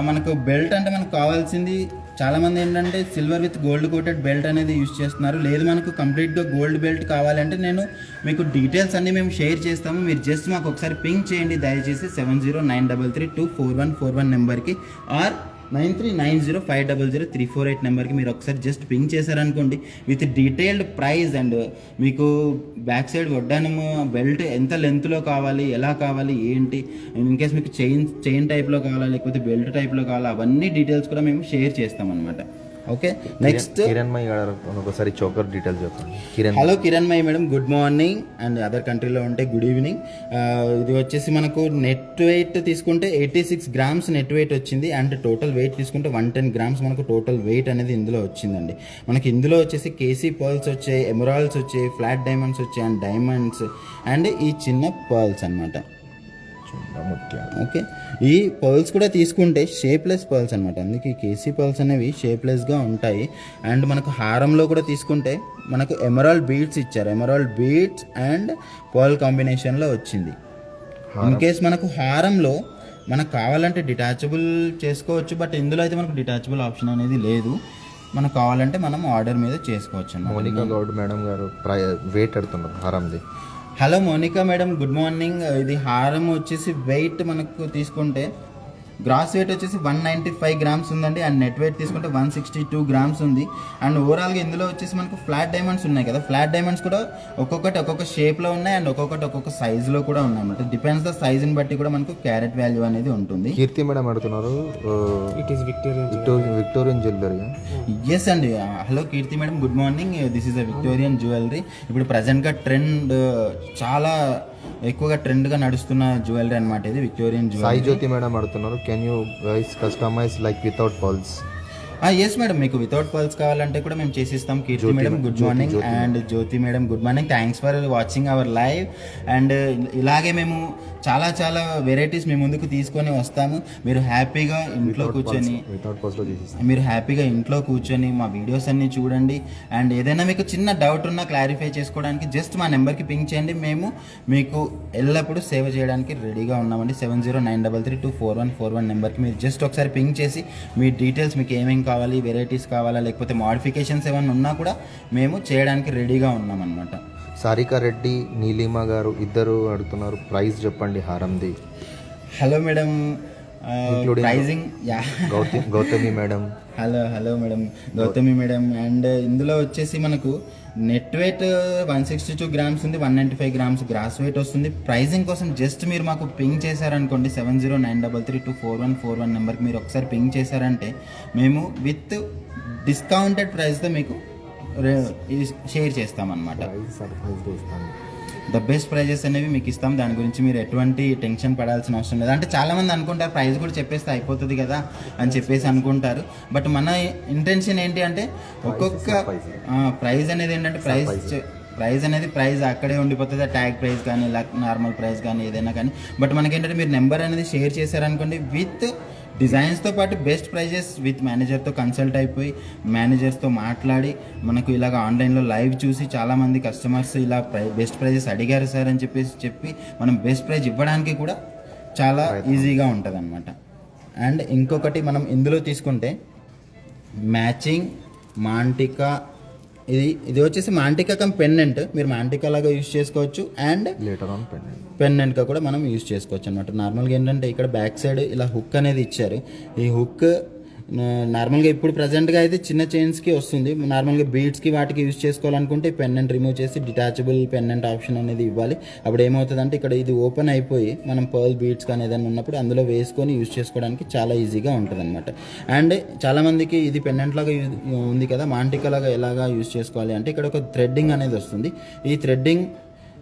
మనకు బెల్ట్ అంటే మనకు కావాల్సింది చాలామంది ఏంటంటే silver with gold coated belt అనేది యూజ్ చేస్తున్నారు. లేదు మనకు కంప్లీట్గా గోల్డ్ బెల్ట్ కావాలంటే నేను మీకు డీటెయిల్స్ అన్నీ మేము షేర్ చేస్తాము. మీరు జస్ట్ మాకు ఒకసారి పింక్ చేయండి దయచేసి 7093324141 నెంబర్కి ఆర్ 9390500348 నెంబర్కి మీరు ఒకసారి జస్ట్ పింక్ చేశారనుకోండి, విత్ డీటెయిల్డ్ ప్రైస్ అండ్ మీకు బ్యాక్ సైడ్ వడ్డానము బెల్ట్ ఎంత లెంత్లో కావాలి, ఎలా కావాలి, ఏంటి, ఇన్కేస్ మీకు చైన్ టైప్లో కావాలా లేకపోతే బెల్ట్ టైప్లో కావాలా, అవన్నీ డీటెయిల్స్ కూడా మేము షేర్ చేస్తామన్నమాట. ఓకే, నెక్స్ట్ కిరణ్మయి గారు ఒకసారి చోకర్ డీటెయిల్స్ చెప్పండి. Hello Kiranmayi madam, good morning. And other కంట్రీలో ఉంటే గుడ్ ఈవినింగ్. ఇది వచ్చేసి మనకు నెట్ వెయిట్ తీసుకుంటే 86 grams నెట్ వెయిట్ వచ్చింది. అండ్ టోటల్ వెయిట్ తీసుకుంటే 110 grams మనకు టోటల్ వెయిట్ అనేది ఇందులో వచ్చిందండి. మనకి ఇందులో వచ్చేసి కేసీ పర్ల్స్ వచ్చాయి, ఎమరాల్డ్స్ వచ్చాయి, ఫ్లాట్ డైమండ్స్ వచ్చాయి, అండ్ డైమండ్స్ అండ్ ఈ చిన్న పర్ల్స్ అనమాట. ఓకే, ఈ పర్ల్స్ కూడా తీసుకుంటే షేప్లెస్ పర్ల్స్ అనమాట, అందుకే ఈ కేసీ పర్ల్స్ అనేవి షేప్లెస్గా ఉంటాయి. అండ్ మనకు హారంలో కూడా తీసుకుంటే మనకు ఎమరాల్డ్ బీడ్స్ ఇచ్చారు, ఎమరాల్డ్ బీడ్స్ అండ్ పర్ల్ కాంబినేషన్లో వచ్చింది. ఇన్ కేస్ మనకు హారంలో మనకు కావాలంటే డిటాచబుల్ చేసుకోవచ్చు, బట్ ఇందులో అయితే మనకు డిటాచబుల్ ఆప్షన్ అనేది లేదు. మనకు కావాలంటే మనం ఆర్డర్ మీద చేసుకోవచ్చు అన్నమాట. మోనికా గౌడ్ మేడం గారు వెయిట్ అడుగుతున్నారు హారంది. Hello Monika madam, good morning. ఇది హారం వచ్చేసి వెయిట్ మనకు తీసుకుంటే గ్రాస్ వెయిట్ వచ్చేసి 195 grams ఉందండి. అండ్ నెట్ వెయిట్ తీసుకుంటే 162 grams ఉంది. అండ్ ఓవరాల్గా ఇందులో వచ్చేసి మనకు ఫ్లాట్ డైమండ్స్ ఉన్నాయి కదా, ఫ్లాట్ డైమండ్స్ కూడా ఒక్కొక్కటి ఒక్కొక్క షేప్లో ఉన్నాయి అండ్ ఒక్కొక్కటి ఒక్కొక్క సైజులో కూడా ఉన్నాయి అన్నమాట. డిపెండ్స్ ద సైజుని బట్టి కూడా మనకు క్యారెట్ వాల్యూ అనేది ఉంటుంది. కీర్తి మేడం అడుగుతున్నారు విక్టోరియన్ జ్యువెలరీ. ఎస్ అండి, hello Keerthi madam, good morning. This is a Victorian jewellery. ఇప్పుడు ప్రజెంట్గా ట్రెండ్ చాలా ఎక్కువగా ట్రెండ్గా నడుస్తున్న జ్యువెలరీ అనమాట ఇది, Victorian jewellery. Sai Jyothi madam అడుగుతున్నారు can you guys customize like without pearls. Yes madam, మీకు వితౌట్ పర్ల్స్ కావాలంటే కూడా మేము చేసిస్తాం. Keerthi madam good morning and Jyothi madam good morning. Thanks for watching our live. And ఇలాగే మేము చాలా చాలా వెరైటీస్ మీ ముందుకు తీసుకొని వస్తాము. మీరు హ్యాపీగా ఇంట్లో కూర్చొని మా వీడియోస్ అన్ని చూడండి. అండ్ ఏదైనా మీకు చిన్న డౌట్ ఉన్నా క్లారిఫై చేసుకోవడానికి జస్ట్ మా నెంబర్కి పింక్ చేయండి. మేము మీకు ఎల్లప్పుడూ సేవ చేయడానికి రెడీగా ఉన్నామండి. 7093324141 నెంబర్కి మీరు జస్ట్ ఒకసారి పింక్ చేసి మీ డీటెయిల్స్, మీకు ఏమేమి కావాలి, వెరైటీస్ కావాలా లేకపోతే మోడిఫికేషన్స్ ఏమైనా ఉన్నా కూడా మేము చేయడానికి రెడీగా ఉన్నామన్నమాట. సారికా రెడ్డి, నీలిమా గారు ఇద్దరు అడుగుతున్నారు ప్రైస్ చెప్పండి హారంది. Hello madam, pricing Gautami madam. Hello madam, Gautami madam. And ఇందులో వచ్చేసి మనకు నెట్ వెయిట్ 162 grams ఉంది, 195 grams గ్రాస్ వెయిట్ వస్తుంది. ప్రైజింగ్ కోసం జస్ట్ మీరు మాకు పింక్ చేశారనుకోండి 7093324141 నెంబర్కి మీరు ఒకసారి పింక్ చేశారంటే మేము విత్ డిస్కౌంటెడ్ ప్రైస్తో మీకు షేర్ చేస్తామన్నమాట. ద బెస్ట్ ప్రైజెస్ అనేవి మీకు ఇస్తాం. దాని గురించి మీరు ఎటువంటి టెన్షన్ పడాల్సిన అవసరం లేదు. అంటే చాలామంది అనుకుంటారు ప్రైస్ కూడా చెప్పేస్తే అయిపోతుంది కదా అని చెప్పేసి అనుకుంటారు. బట్ మన ఇంటెన్షన్ ఏంటి అంటే ఒక్కొక్క ప్రైస్ అనేది ఏంటంటే ప్రైస్ అనేది ప్రైస్ అక్కడే ఉండిపోతుంది. ట్యాగ్ ప్రైస్ కానీ నార్మల్ ప్రైస్ కానీ ఏదైనా కానీ. బట్ మనకేంటంటే మీరు నెంబర్ అనేది షేర్ చేశారనుకోండి విత్ డిజైన్స్తో పాటు బెస్ట్ ప్రైజెస్ విత్ మేనేజర్తో కన్సల్ట్ అయిపోయి మేనేజర్స్తో మాట్లాడి మనకు ఇలాగ ఆన్లైన్లో లైవ్ చూసి చాలామంది కస్టమర్స్ ఇలా బెస్ట్ ప్రైజెస్ అడిగారు సార్ అని చెప్పి మనం బెస్ట్ ప్రైజ్ ఇవ్వడానికి కూడా చాలా ఈజీగా ఉంటుంది అనమాట. అండ్ ఇంకొకటి మనం ఇందులో తీసుకుంటే మ్యాచింగ్ మాంటికా, ఇది వచ్చేసి మాంటికా కమ్ పెండెంట్, మీరు మాంటికా లాగా యూస్ చేసుకోవచ్చు అండ్ లేటర్ ఆన్ పెండెంట్గా కూడా మనం యూస్ చేసుకోవచ్చు అనమాట. నార్మల్గా ఏంటంటే ఇక్కడ బ్యాక్ సైడ్ ఇలా హుక్ అనేది ఇచ్చారు. ఈ హుక్ నార్మల్గా ఇప్పుడు ప్రజెంట్గా అయితే చిన్న చైన్స్కి వస్తుంది. నార్మల్గా బీడ్స్కి వాటికి యూస్ చేసుకోవాలనుకుంటే పెండెంట్ రిమూవ్ చేసి డిటాచబుల్ పెండెంట్ ఆప్షన్ అనేది ఇవ్వాలి. అప్పుడు ఏమవుతుందంటే ఇక్కడ ఇది ఓపెన్ అయిపోయి మనం పర్ల్ బీడ్స్ కానీ ఏదైనా ఉన్నప్పుడు అందులో వేసుకొని యూస్ చేసుకోవడానికి చాలా ఈజీగా ఉంటుంది అనమాట. అండ్ చాలామందికి ఇది పెండెంట్ లాగా ఉంది కదా, మాంటికా లాగా ఎలాగా యూస్ చేసుకోవాలి అంటే ఇక్కడ ఒక థ్రెడ్డింగ్ అనేది వస్తుంది. ఈ థ్రెడ్డింగ్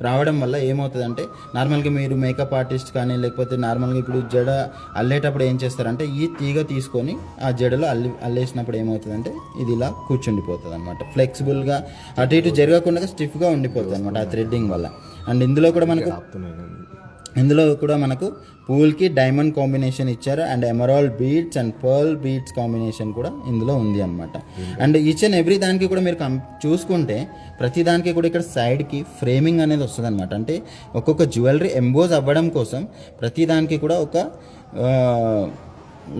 రావడం వల్ల ఏమవుతుందంటే నార్మల్గా మీరు మేకప్ ఆర్టిస్ట్ కానీ లేకపోతే నార్మల్గా ఇప్పుడు జడ అల్లేటప్పుడు ఏం చేస్తారంటే ఈ తీగ తీసుకొని ఆ జడలో అల్లేసినప్పుడు ఏమవుతుందంటే ఇది ఇలా కూర్చుండిపోతుంది అనమాట. ఫ్లెక్సిబుల్గా అటు ఇటు జరగకుండా స్టిఫ్గా ఉండిపోతుంది అనమాట ఆ థ్రెడ్డింగ్ వల్ల. అండ్ ఇందులో కూడా మనకు పూల్కి డైమండ్ కాంబినేషన్ ఇచ్చారు and emerald beads and pearl beads combination కూడా ఇందులో ఉంది అనమాట. అండ్ ఈచ్ అండ్ ఎవ్రీ దానికి కూడా మీరు చూసుకుంటే ప్రతి దానికి కూడా ఇక్కడ సైడ్కి ఫ్రేమింగ్ అనేది వస్తుంది అనమాట. అంటే ఒక్కొక్క జ్యువెలరీ ఎంబోజ్ అవ్వడం కోసం ప్రతి దానికి కూడా ఒక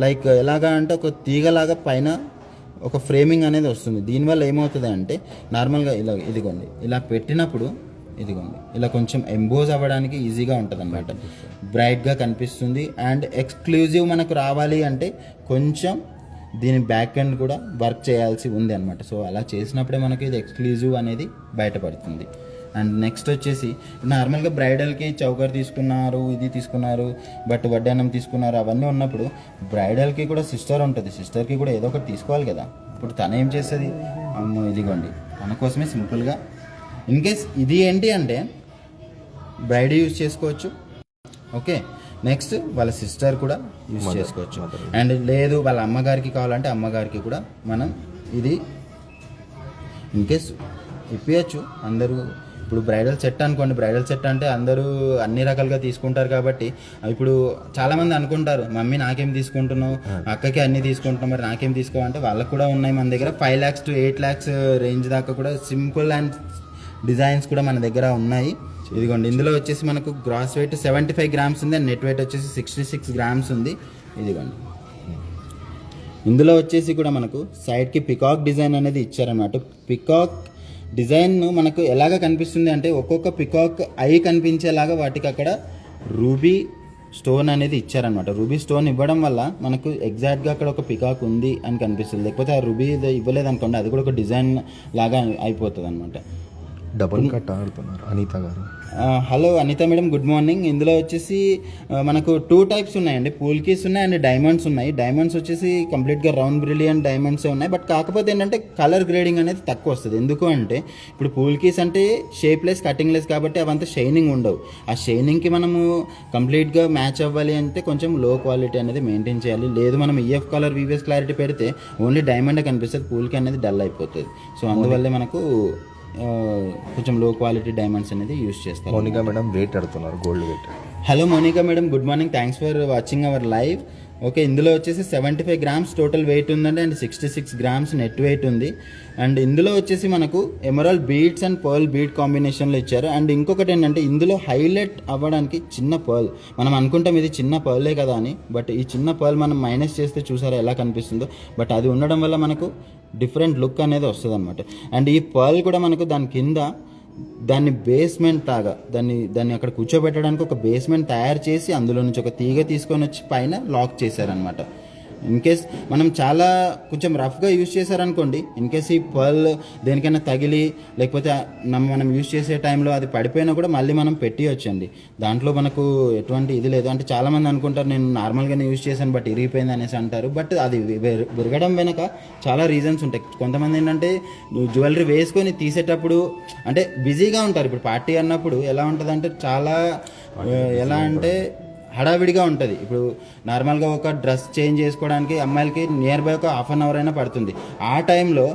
లైక్ ఎలాగా అంటే ఒక తీగలాగా పైన ఒక ఫ్రేమింగ్ అనేది వస్తుంది. దీనివల్ల ఏమవుతుంది అంటే నార్మల్గా ఇదిగోండి ఇలా పెట్టినప్పుడు ఇదిగోండి ఇలా కొంచెం ఎంబోజ్ అవ్వడానికి ఈజీగా ఉంటుంది అనమాట, బ్రైట్గా కనిపిస్తుంది. అండ్ ఎక్స్క్లూజివ్ మనకు రావాలి అంటే కొంచెం దీని బ్యాక్ ఎండ్ కూడా వర్క్ చేయాల్సి ఉంది అనమాట. సో అలా చేసినప్పుడే మనకి ఇది ఎక్స్క్లూజివ్ అనేది బయటపడుతుంది. అండ్ నెక్స్ట్ వచ్చేసి నార్మల్గా బ్రైడల్కి చౌకర్ తీసుకున్నారు, ఇది తీసుకున్నారు, బట్ వడ్డానం తీసుకున్నారు, అవన్నీ ఉన్నప్పుడు బ్రైడల్కి కూడా సిస్టర్ ఉంటుంది, సిస్టర్కి కూడా ఏదో ఒకటి తీసుకోవాలి కదా. ఇప్పుడు తను ఏం చేస్తుంది, అమ్మో ఇదిగోండి తన కోసమే సింపుల్గా ఇన్ కేస్ ఇది ఏంటి అంటే బ్రైడ్ యూజ్ చేసుకోవచ్చు. ఓకే, నెక్స్ట్ వాళ్ళ సిస్టర్ కూడా యూజ్ చేసుకోవచ్చు. అండ్ లేదు వాళ్ళ అమ్మగారికి కావాలంటే అమ్మగారికి కూడా మనం ఇది ఇన్ కేస్ ఇప్పించచ్చు. అందరూ ఇప్పుడు బ్రైడల్ సెట్ అనుకోండి, బ్రైడల్ సెట్ అంటే అందరూ అన్ని రకాలుగా తీసుకుంటారు కాబట్టి ఇప్పుడు చాలామంది అనుకుంటారు మమ్మీ నాకేం తీసుకుంటున్నావు, అక్కకి అన్నీ తీసుకుంటున్నావు, మరి నాకేం తీసుకోవాలంటే వాళ్ళకు కూడా ఉన్నాయి మన దగ్గర 5 lakhs to 8 lakhs రేంజ్ దాకా కూడా సింపుల్ అండ్ డిజైన్స్ కూడా మన దగ్గర ఉన్నాయి. ఇదిగోండి ఇందులో వచ్చేసి మనకు గ్రాస్ వెయిట్ 75 grams ఉంది అండ్ నెట్ వెయిట్ వచ్చేసి 66 grams ఉంది. ఇదిగోండి ఇందులో వచ్చేసి కూడా మనకు సైడ్కి పికాక్ డిజైన్ అనేది ఇచ్చారన్నమాట. పికాక్ డిజైన్ మనకు ఎలాగ కనిపిస్తుంది అంటే ఒక్కొక్క పికాక్ ఐ కనిపించేలాగా వాటికి అక్కడ రూబీ స్టోన్ అనేది ఇచ్చారనమాట. రూబీ స్టోన్ ఇవ్వడం వల్ల మనకు ఎగ్జాక్ట్గా అక్కడ ఒక పికాక్ ఉంది అని కనిపిస్తుంది. లేకపోతే ఆ రూబీ ఇవ్వలేదు అనుకోండి, అది కూడా ఒక డిజైన్ లాగా అయిపోతుంది అనమాట. డబుల్ కట్ ఆడుతున్నారు అనిత గారు. Hello Anitha madam, good morning. ఇందులో వచ్చేసి మనకు 2 types ఉన్నాయండి, పూల్కీస్ ఉన్నాయి అండ్ డైమండ్స్ ఉన్నాయి. డైమండ్స్ వచ్చేసి కంప్లీట్గా రౌండ్ బ్రిలియన్ డైమండ్సే ఉన్నాయి, బట్ కాకపోతే ఏంటంటే కలర్ గ్రేడింగ్ అనేది తక్కువ వస్తుంది. ఎందుకు అంటే ఇప్పుడు పూల్కీస్ అంటే షేప్లెస్ కటింగ్లెస్ కాబట్టి అవంతా షైనింగ్ ఉండవు. ఆ షైనింగ్కి మనము కంప్లీట్గా మ్యాచ్ అవ్వాలి అంటే కొంచెం లో క్వాలిటీ అనేది మెయింటైన్ చేయాలి. లేదు మనం ఈఎఫ్ కలర్ వివిఎస్ క్లారిటీ పెడితే ఓన్లీ డైమండే కనిపిస్తుంది, పూల్కి అనేది డల్ అయిపోతుంది. సో అందువల్లే మనకు కొంచెం లో క్వాలిటీ డైమండ్స్ అనేది యూస్ చేస్తారు. మోనికా మేడం రేట్ అడుగుతున్నారు, gold rate. Hello Monika madam, good morning, thanks for watching our live. Okay, ఇందులో వచ్చేసి 75 grams టోటల్ వెయిట్ ఉందండి అండ్ 66 grams నెట్ వెయిట్ ఉంది. అండ్ ఇందులో వచ్చేసి మనకు emerald beads and pearl bead కాంబినేషన్లో ఇచ్చారు. అండ్ ఇంకొకటి ఏంటంటే ఇందులో హైలైట్ అవ్వడానికి చిన్న పర్ల్, మనం అనుకుంటాం ఇది చిన్న పర్లే కదా అని, బట్ ఈ చిన్న పర్ల్ మనం మైనస్ చేస్తే చూసారా ఎలా కనిపిస్తుందో, బట్ అది ఉండడం వల్ల మనకు డిఫరెంట్ లుక్ అనేది వస్తుంది అనమాట. అండ్ ఈ పర్ల్ కూడా మనకు దాని కింద దాన్ని బేస్మెంట్ లాగా దాన్ని అక్కడ కూర్చోబెట్టడానికి ఒక బేస్మెంట్ తయారు చేసి అందులో నుంచి ఒక తీగ తీసుకొని వచ్చి పైన లాక్ చేశారనమాట. ఇన్ కేస్ మనం చాలా కొంచెం రఫ్గా యూజ్ చేశారనుకోండి, ఇన్ కేస్ ఈ పర్ల్ దేనికైనా తగిలి లేకపోతే మనం యూజ్ చేసే టైంలో అది పడిపోయినా కూడా మళ్ళీ మనం పెట్టియొచ్చండి. దాంట్లో మనకు ఎటువంటి ఇది లేదు. అంటే చాలామంది అనుకుంటారు నేను నార్మల్గానే యూజ్ చేశాను బట్ ఇరిగిపోయింది అనేసి అంటారు, బట్ అది విరగడం వెనక చాలా రీజన్స్ ఉంటాయి. కొంతమంది ఏంటంటే జ్యువెలరీ వేసుకొని తీసేటప్పుడు అంటే బిజీగా ఉంటారు. ఇప్పుడు పార్టీ అన్నప్పుడు ఎలా ఉంటుంది అంటే చాలా ఎలా అంటే హడావిడిగా ఉంటుంది. ఇప్పుడు నార్మల్గా ఒక డ్రెస్ చేంజ్ చేసుకోవడానికి అమ్మాయిలకి నియర్ బై ఒక హాఫ్ అన్ అవర్ అయినా పడుతుంది. ఆ టైంలో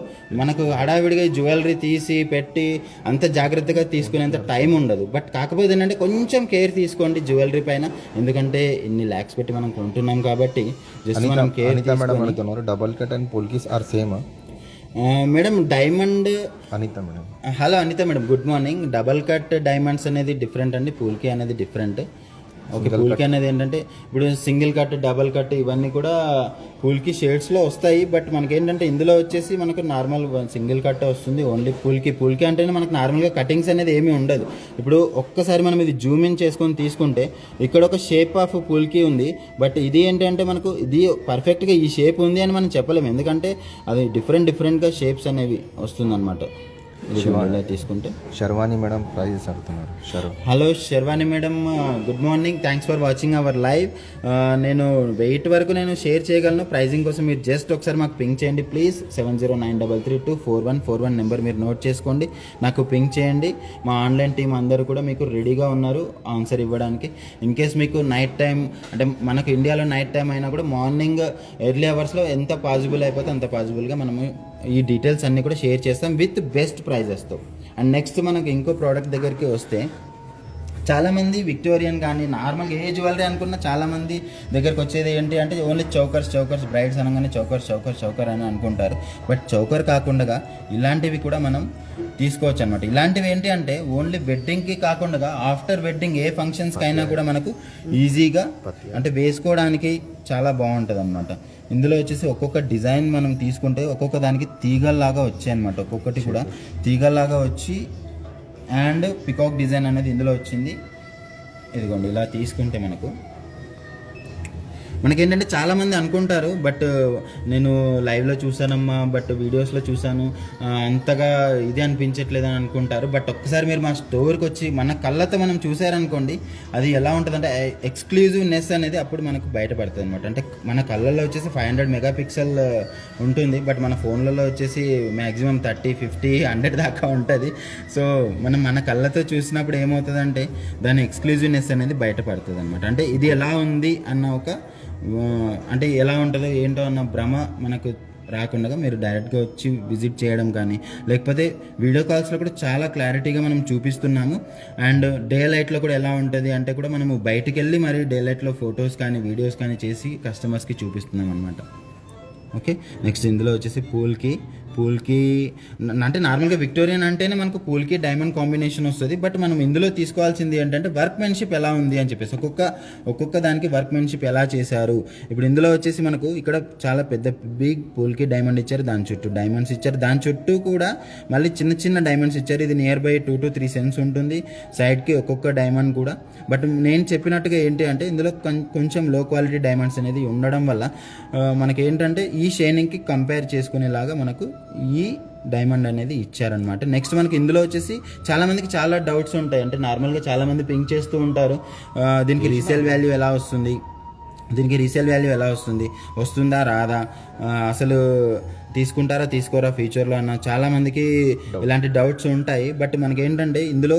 మనకు హడావిడిగా జ్యువెలరీ తీసి పెట్టి అంత జాగ్రత్తగా తీసుకునేంత టైం ఉండదు. బట్ కాకపోతే ఏంటంటే కొంచెం కేర్ తీసుకోండి జ్యువెలరీ పైన, ఎందుకంటే ఇన్ని ల్యాక్స్ పెట్టి మనం కొంటున్నాం కాబట్టి జస్ట్ మనం care. Double cut and polkis are same madam diamond. Anita madam. Hello Anitha madam, good morning. Double cut diamonds అనేది డిఫరెంట్ అండి, పూల్కి అనేది డిఫరెంట్. ఓకే, పూల్కి అనేది ఏంటంటే ఇప్పుడు సింగిల్ కట్, డబల్ కట్ ఇవన్నీ కూడా పూల్కి షేడ్స్లో వస్తాయి. బట్ మనకి ఏంటంటే ఇందులో వచ్చేసి మనకు నార్మల్ సింగిల్ కట్ వస్తుంది ఓన్లీ. పూల్కి అంటేనే మనకు నార్మల్గా కటింగ్స్ అనేది ఏమీ ఉండదు. ఇప్పుడు ఒక్కసారి మనం ఇది జూమ్ ఇన్ చేసుకొని తీసుకుంటే ఇక్కడ ఒక షేప్ ఆఫ్ పూల్కి ఉంది. బట్ ఇది ఏంటంటే మనకు ఇది పర్ఫెక్ట్గా ఈ షేప్ ఉంది అని మనం చెప్పలేము, ఎందుకంటే అది డిఫరెంట్గా షేప్స్ అనేవి వస్తుందన్నమాట. తీసుకుంటే శర్వాణి మేడం ప్రైజెస్ అడుగుతున్నారు. Hello Sharvani madam, good morning, thanks for watching our live. నేను వెయిట్ వరకు నేను షేర్ చేయగలను. ప్రైజింగ్ కోసం మీరు జస్ట్ ఒకసారి మాకు పింక్ చేయండి ప్లీజ్. 7093324141 నెంబర్ మీరు నోట్ చేసుకోండి, నాకు పింక్ చేయండి. మా ఆన్లైన్ టీం అందరూ కూడా మీకు రెడీగా ఉన్నారు ఆన్సర్ ఇవ్వడానికి. ఇన్ కేస్ మీకు నైట్ టైం అంటే మనకు ఇండియాలో నైట్ టైం అయినా కూడా మార్నింగ్ ఎర్లీ అవర్స్లో ఎంత పాసిబుల్ అయిపోతే అంత పాసిబుల్గా మనము ఈ డీటెయిల్స్ అన్నీ కూడా షేర్ చేస్తాం విత్ బెస్ట్ ప్రైజెస్తో. అండ్ నెక్స్ట్ మనకు ఇంకో ప్రోడక్ట్ దగ్గరికి వస్తే, చాలామంది విక్టోరియన్ కానీ నార్మల్గా ఏ జ్యువెలరీ అనుకున్న చాలామంది దగ్గరకు వచ్చేది ఏంటి అంటే ఓన్లీ చౌకర్స్ బ్రైడ్స్ అనగానే చౌకర్ అని అనుకుంటారు. బట్ చౌకర్ కాకుండా ఇలాంటివి కూడా మనం తీసుకోవచ్చు అనమాట. ఇలాంటివి ఏంటి అంటే ఓన్లీ వెడ్డింగ్కి కాకుండా ఆఫ్టర్ వెడ్డింగ్ ఏ ఫంక్షన్స్కి అయినా కూడా మనకు ఈజీగా అంటే వేసుకోవడానికి చాలా బాగుంటుంది అనమాట. ఇందులో వచ్చేసి ఒక్కొక్క డిజైన్ మనం తీసుకుంటే ఒక్కొక్క దానికి తీగల్లాగా వచ్చాయి అనమాట. ఒక్కొక్కటి కూడా తీగల్లాగా వచ్చి అండ్ పికాక్ డిజైన్ అనేది ఇందులో వచ్చింది. ఇదిగోండి ఇలా తీసుకుంటే మనకేంటంటే చాలామంది అనుకుంటారు, బట్ నేను లైవ్లో చూసానమ్మా, బట్ వీడియోస్లో చూసాను, అంతగా ఇది అనిపించట్లేదు అని అనుకుంటారు. బట్ ఒక్కసారి మీరు మా స్టోర్కి వచ్చి మన కళ్ళతో మనం చూసారనుకోండి, అది ఎలా ఉంటుందంటే ఎక్స్క్లూజివ్నెస్ అనేది అప్పుడు మనకు బయటపడుతుంది అనమాట. అంటే మన కళ్ళల్లో వచ్చేసి 500 మెగాపిక్సెల్ ఉంటుంది, బట్ మన ఫోన్లలో వచ్చేసి మ్యాక్సిమం 30, 50, 100 దాకా ఉంటుంది. సో మనం మన కళ్ళతో చూసినప్పుడు ఏమవుతుందంటే దాని ఎక్స్క్లూజివ్నెస్ అనేది బయటపడుతుంది అనమాట. అంటే ఇది ఎలా ఉంది అన్న ఒక అంటే ఎలా ఉంటుందో ఏంటో అన్న భ్రమ మనకు రాకుండా మీరు డైరెక్ట్గా వచ్చి విజిట్ చేయడం కానీ, లేకపోతే వీడియో కాల్స్లో కూడా చాలా క్లారిటీగా మనం చూపిస్తున్నాము. అండ్ డే లైట్లో కూడా ఎలా ఉంటుంది అంటే కూడా మనము బయటికి వెళ్ళి మరి డే లైట్లో ఫొటోస్ కానీ వీడియోస్ కానీ చేసి కస్టమర్స్కి చూపిస్తున్నాం అనమాట. ఓకే, నెక్స్ట్ ఇందులో వచ్చేసి పూల్కి అంటే నార్మల్గా విక్టోరియన్ అంటేనే మనకు పూల్కి డైమండ్ కాంబినేషన్ వస్తుంది. బట్ మనం ఇందులో తీసుకోవాల్సింది ఏంటంటే వర్క్మెన్షిప్ ఎలా ఉంది అని చెప్పేసి ఒక్కొక్క దానికి వర్క్మెన్షిప్ ఎలా చేశారు. ఇప్పుడు ఇందులో వచ్చేసి మనకు ఇక్కడ చాలా పెద్ద బిగ్ పూల్కి డైమండ్ ఇచ్చారు, దాని చుట్టూ డైమండ్స్ ఇచ్చారు, దాని చుట్టూ కూడా మళ్ళీ చిన్న డైమండ్స్ ఇచ్చారు. ఇది నియర్ బై 2 to 3 cents ఉంటుంది సైడ్కి ఒక్కొక్క డైమండ్ కూడా. బట్ నేను చెప్పినట్టుగా ఏంటి అంటే ఇందులో కొంచెం లో క్వాలిటీ డైమండ్స్ అనేది ఉండడం వల్ల మనకేంటంటే ఈ షైనింగ్కి కంపేర్ చేసుకునేలాగా మనకు ఈ డైమండ్ అనేది ఇచ్చారనమాట. నెక్స్ట్ మనకి ఇందులో వచ్చేసి చాలామందికి చాలా డౌట్స్ ఉంటాయి. అంటే నార్మల్గా చాలామంది పింక్ చేస్తూ ఉంటారు, దీనికి రీసేల్ వాల్యూ ఎలా వస్తుంది, వస్తుందా రాదా, అసలు తీసుకుంటారా తీసుకోరా ఫ్యూచర్లో అన్న చాలామందికి ఇలాంటి డౌట్స్ ఉంటాయి. బట్ మనకి ఏంటంటే ఇందులో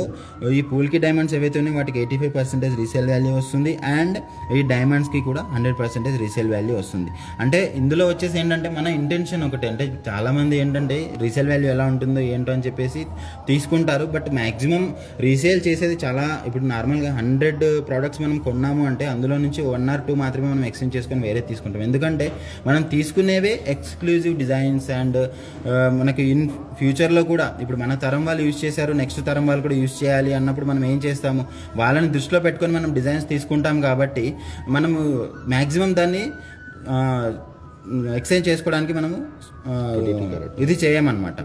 ఈ పూల్కి డైమండ్స్ ఏవైతే ఉన్నాయో వాటికి 85% రీసేల్ వాల్యూ వస్తుంది. అండ్ ఈ డైమండ్స్కి కూడా 100% రీసేల్ వాల్యూ వస్తుంది. అంటే ఇందులో వచ్చేసి ఏంటంటే మన ఇంటెన్షన్ ఒకటి, అంటే చాలామంది ఏంటంటే రీసేల్ వాల్యూ ఎలా ఉంటుందో ఏంటో అని చెప్పేసి తీసుకుంటారు. బట్ మ్యాక్సిమం రీసేల్ చేసేది చాలా, ఇప్పుడు నార్మల్గా 100 ప్రోడక్ట్స్ మనం కొన్నాము అంటే అందులో నుంచి 1 or 2 మాత్రమే మనం ఎక్స్చేంజ్ చేసుకొని వేరే తీసుకుంటాం. ఎందుకంటే మనం తీసుకునేవే ఎక్స్క్లూజివ్ డిజైన్స్. అండ్ మనకి ఇన్ ఫ్యూచర్లో కూడా ఇప్పుడు మన తరం వాళ్ళు యూజ్ చేశారు, నెక్స్ట్ తరం వాళ్ళు కూడా యూజ్ చేయాలి అన్నప్పుడు మనం ఏం చేస్తాము, వాళ్ళని దృష్టిలో పెట్టుకొని మనం డిజైన్స్ తీసుకుంటాం. కాబట్టి మనము మ్యాక్సిమం దాన్ని ఎక్స్చేంజ్ చేసుకోవడానికి మనము ఇది చేయమన్నమాట.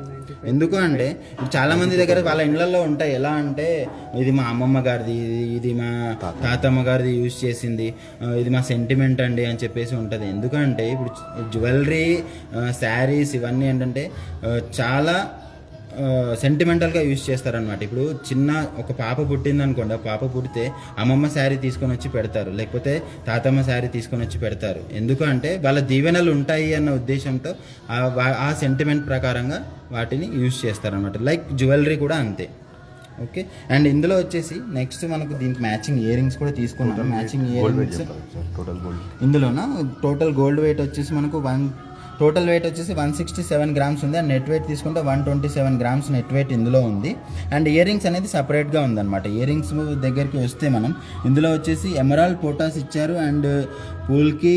ఎందుకు అంటే చాలామంది దగ్గర వాళ్ళ ఇళ్ళల్లో ఉంటాయి, ఎలా అంటే ఇది మా అమ్మమ్మ గారిది, ఇది మా తాతమ్మ గారిది యూజ్ చేసింది, ఇది మా సెంటిమెంట్ అండి అని చెప్పేసి ఉంటుంది. ఎందుకంటే ఇప్పుడు జ్యువెలరీ, శారీస్ ఇవన్నీ ఏంటంటే చాలా సెంటిమెంటల్గా యూజ్ చేస్తారనమాట. ఇప్పుడు ఒక పాప పుట్టిందనుకోండి, ఆ పాప పుడితే అమ్మమ్మ శారీ తీసుకొని వచ్చి పెడతారు, లేకపోతే తాతమ్మ శారీ తీసుకొని వచ్చి పెడతారు. ఎందుకంటే వాళ్ళ దీవెనలు ఉంటాయి అన్న ఉద్దేశంతో ఆ సెంటిమెంట్ ప్రకారంగా వాటిని యూజ్ చేస్తారనమాట. లైక్ జ్యువెలరీ కూడా అంతే. ఓకే. అండ్ ఇందులో వచ్చేసి నెక్స్ట్ మనకు దీనికి మ్యాచింగ్ ఇయర్ రింగ్స్ కూడా తీసుకున్నాం. Matching earrings total gold ఇందులోనా టోటల్ గోల్డ్ వెయిట్ వచ్చేసి మనకు టోటల్ వెయిట్ వచ్చేసి 167 గ్రామ్స్ ఉంది. అండ్ నెట్ వెయిట్ తీసుకుంటే 127 గ్రామ్స్ నెట్ వెయిట్ ఇందులో ఉంది. అండ్ ఇయర్ రింగ్స్ అనేది సపరేట్గా ఉందన్నమాట. ఇయర్ రింగ్స్ దగ్గరికి వస్తే మనం ఇందులో వచ్చేసి ఎమరాల్డ్ పోటాస్ ఇచ్చారు. And polki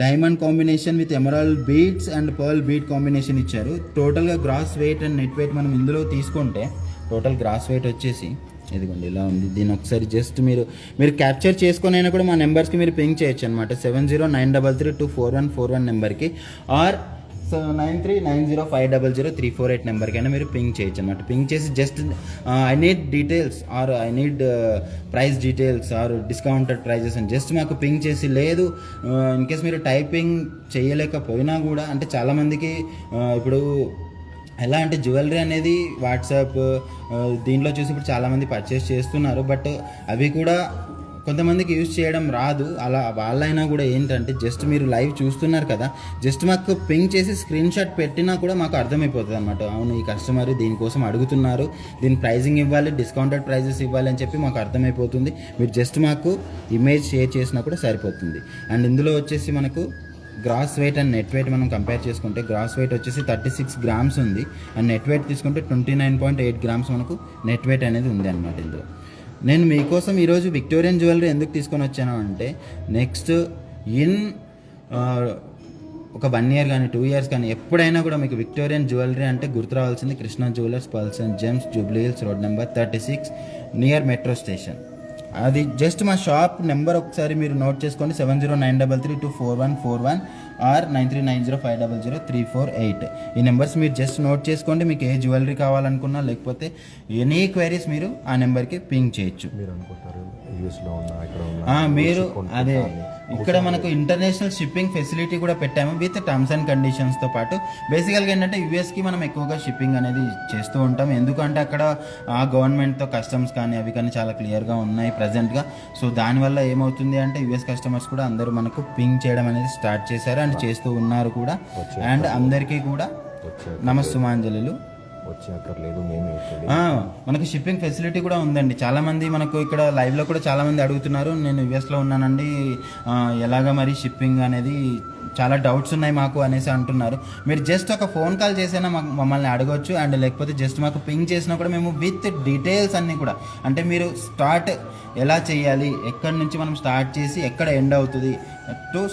diamond combination with emerald beads and pearl bead combination ఇచ్చారు. టోటల్గా gross weight and net weight మనం ఇందులో తీసుకుంటే టోటల్ గ్రాస్ వెయిట్ వచ్చేసి ఇదిగోండి ఇలా ఉంది. దీని ఒకసారి జస్ట్ మీరు క్యాప్చర్ చేసుకొని అయినా కూడా మా నెంబర్స్కి మీరు పింక్ చేయొచ్చు అనమాట. 7093324141 నెంబర్కి ఆర్ 9390500348 నెంబర్కైనా మీరు పింక్ చేయొచ్చు అనమాట. పింక్ చేసి just I need details or I need price details or discounted prices అని జస్ట్ మాకు పింక్ చేసి, లేదు ఇన్ కేస్ మీరు టైపింగ్ చేయలేకపోయినా కూడా, అంటే చాలామందికి ఇప్పుడు ఎలా అంటే జ్యువెలరీ అనేది వాట్సాప్ దీంట్లో చూసి ఇప్పుడు చాలామంది పర్చేస్ చేస్తున్నారు. బట్ అవి కూడా కొంతమందికి యూజ్ చేయడం రాదు. అలా వాళ్ళైనా కూడా ఏంటంటే జస్ట్ మీరు లైవ్ చూస్తున్నారు కదా, జస్ట్ మాకు పింక్ చేసి స్క్రీన్ షాట్ పెట్టినా కూడా మాకు అర్థమైపోతుంది అనమాట. అవును, ఈ కస్టమర్ దీనికోసం అడుగుతున్నారు, దీని ప్రైజింగ్ ఇవ్వాలి, డిస్కౌంటెడ్ ప్రైజెస్ ఇవ్వాలి అని చెప్పి మాకు అర్థమైపోతుంది. మీరు జస్ట్ మాకు ఇమేజ్ షేర్ చేసినా కూడా సరిపోతుంది. అండ్ ఇందులో వచ్చేసి మనకు gross weight and net weight మనం కంపేర్ చేసుకుంటే గ్రాస్ వెయిట్ వచ్చేసి 36 గ్రామ్స్ ఉంది. అండ్ నెట్ వెయిట్ తీసుకుంటే 29.8 గ్రామ్స్ మనకు నెట్ వెయిట్ అనేది ఉంది అనమాట. ఇందులో నేను మీకోసం ఈరోజు విక్టోరియన్ జ్యువెలరీ ఎందుకు తీసుకొని వచ్చాను అంటే, నెక్స్ట్ ఒక 1 ఇయర్ కానీ 2 ఇయర్స్ కానీ ఎప్పుడైనా కూడా మీకు విక్టోరియన్ జ్యువెలరీ అంటే గుర్తు రావాల్సింది Krishna jewellers, pearls and gems, Jubilee Hills, road number 36 near metro station. అది జస్ట్ మా షాప్ నెంబర్ ఒకసారి మీరు నోట్ చేసుకోండి. 7093324141 ఆర్ 9390500348. ఈ నెంబర్స్ మీరు జస్ట్ నోట్ చేసుకోండి. మీకు ఏ జ్యువెలరీ కావాలనుకున్నా, లేకపోతే ఎనీ క్వైరీస్ మీరు ఆ నెంబర్కి పింక్ చేయొచ్చు. మీరు అనుకుంటారు యూఎస్లో ఉన్నా ఇక్కడ మీరు అదే ఇక్కడ మనకు ఇంటర్నేషనల్ షిప్పింగ్ ఫెసిలిటీ కూడా పెట్టాము విత్ టర్మ్స్ అండ్ కండిషన్స్తో పాటు. బేసికల్గా ఏంటంటే యూఎస్కి మనం ఎక్కువగా షిప్పింగ్ అనేది చేస్తూ ఉంటాం. ఎందుకంటే అక్కడ ఆ గవర్నమెంట్తో కస్టమ్స్ కానీ అవి కానీ చాలా క్లియర్గా ఉన్నాయి ప్రజెంట్గా. సో దానివల్ల ఏమవుతుంది అంటే యూఎస్ కస్టమర్స్ కూడా అందరూ మనకు పింక్ చేయడం అనేది స్టార్ట్ చేశారు అండ్ చేస్తూ ఉన్నారు కూడా. అండ్ అందరికీ కూడా నమస్సుమాంజలు. వచ్చేక్కర్లేదు, మనకు షిప్పింగ్ ఫెసిలిటీ కూడా ఉందండి. చాలామంది మనకు ఇక్కడ లైవ్లో కూడా చాలామంది అడుగుతున్నారు, నేను యూఎస్లో ఉన్నానండి, ఎలాగ మరి షిప్పింగ్ అనేది చాలా డౌట్స్ ఉన్నాయి మాకు అనేసి అంటున్నారు. మీరు జస్ట్ ఒక ఫోన్ కాల్ చేసినా మమ్మల్ని అడగవచ్చు. అండ్ లేకపోతే జస్ట్ మాకు పింక్ చేసినా కూడా మేము విత్ డీటెయిల్స్ అన్నీ కూడా, అంటే మీరు స్టార్ట్ ఎలా చేయాలి, ఎక్కడి నుంచి మనం స్టార్ట్ చేసి ఎక్కడ ఎండ్ అవుతుంది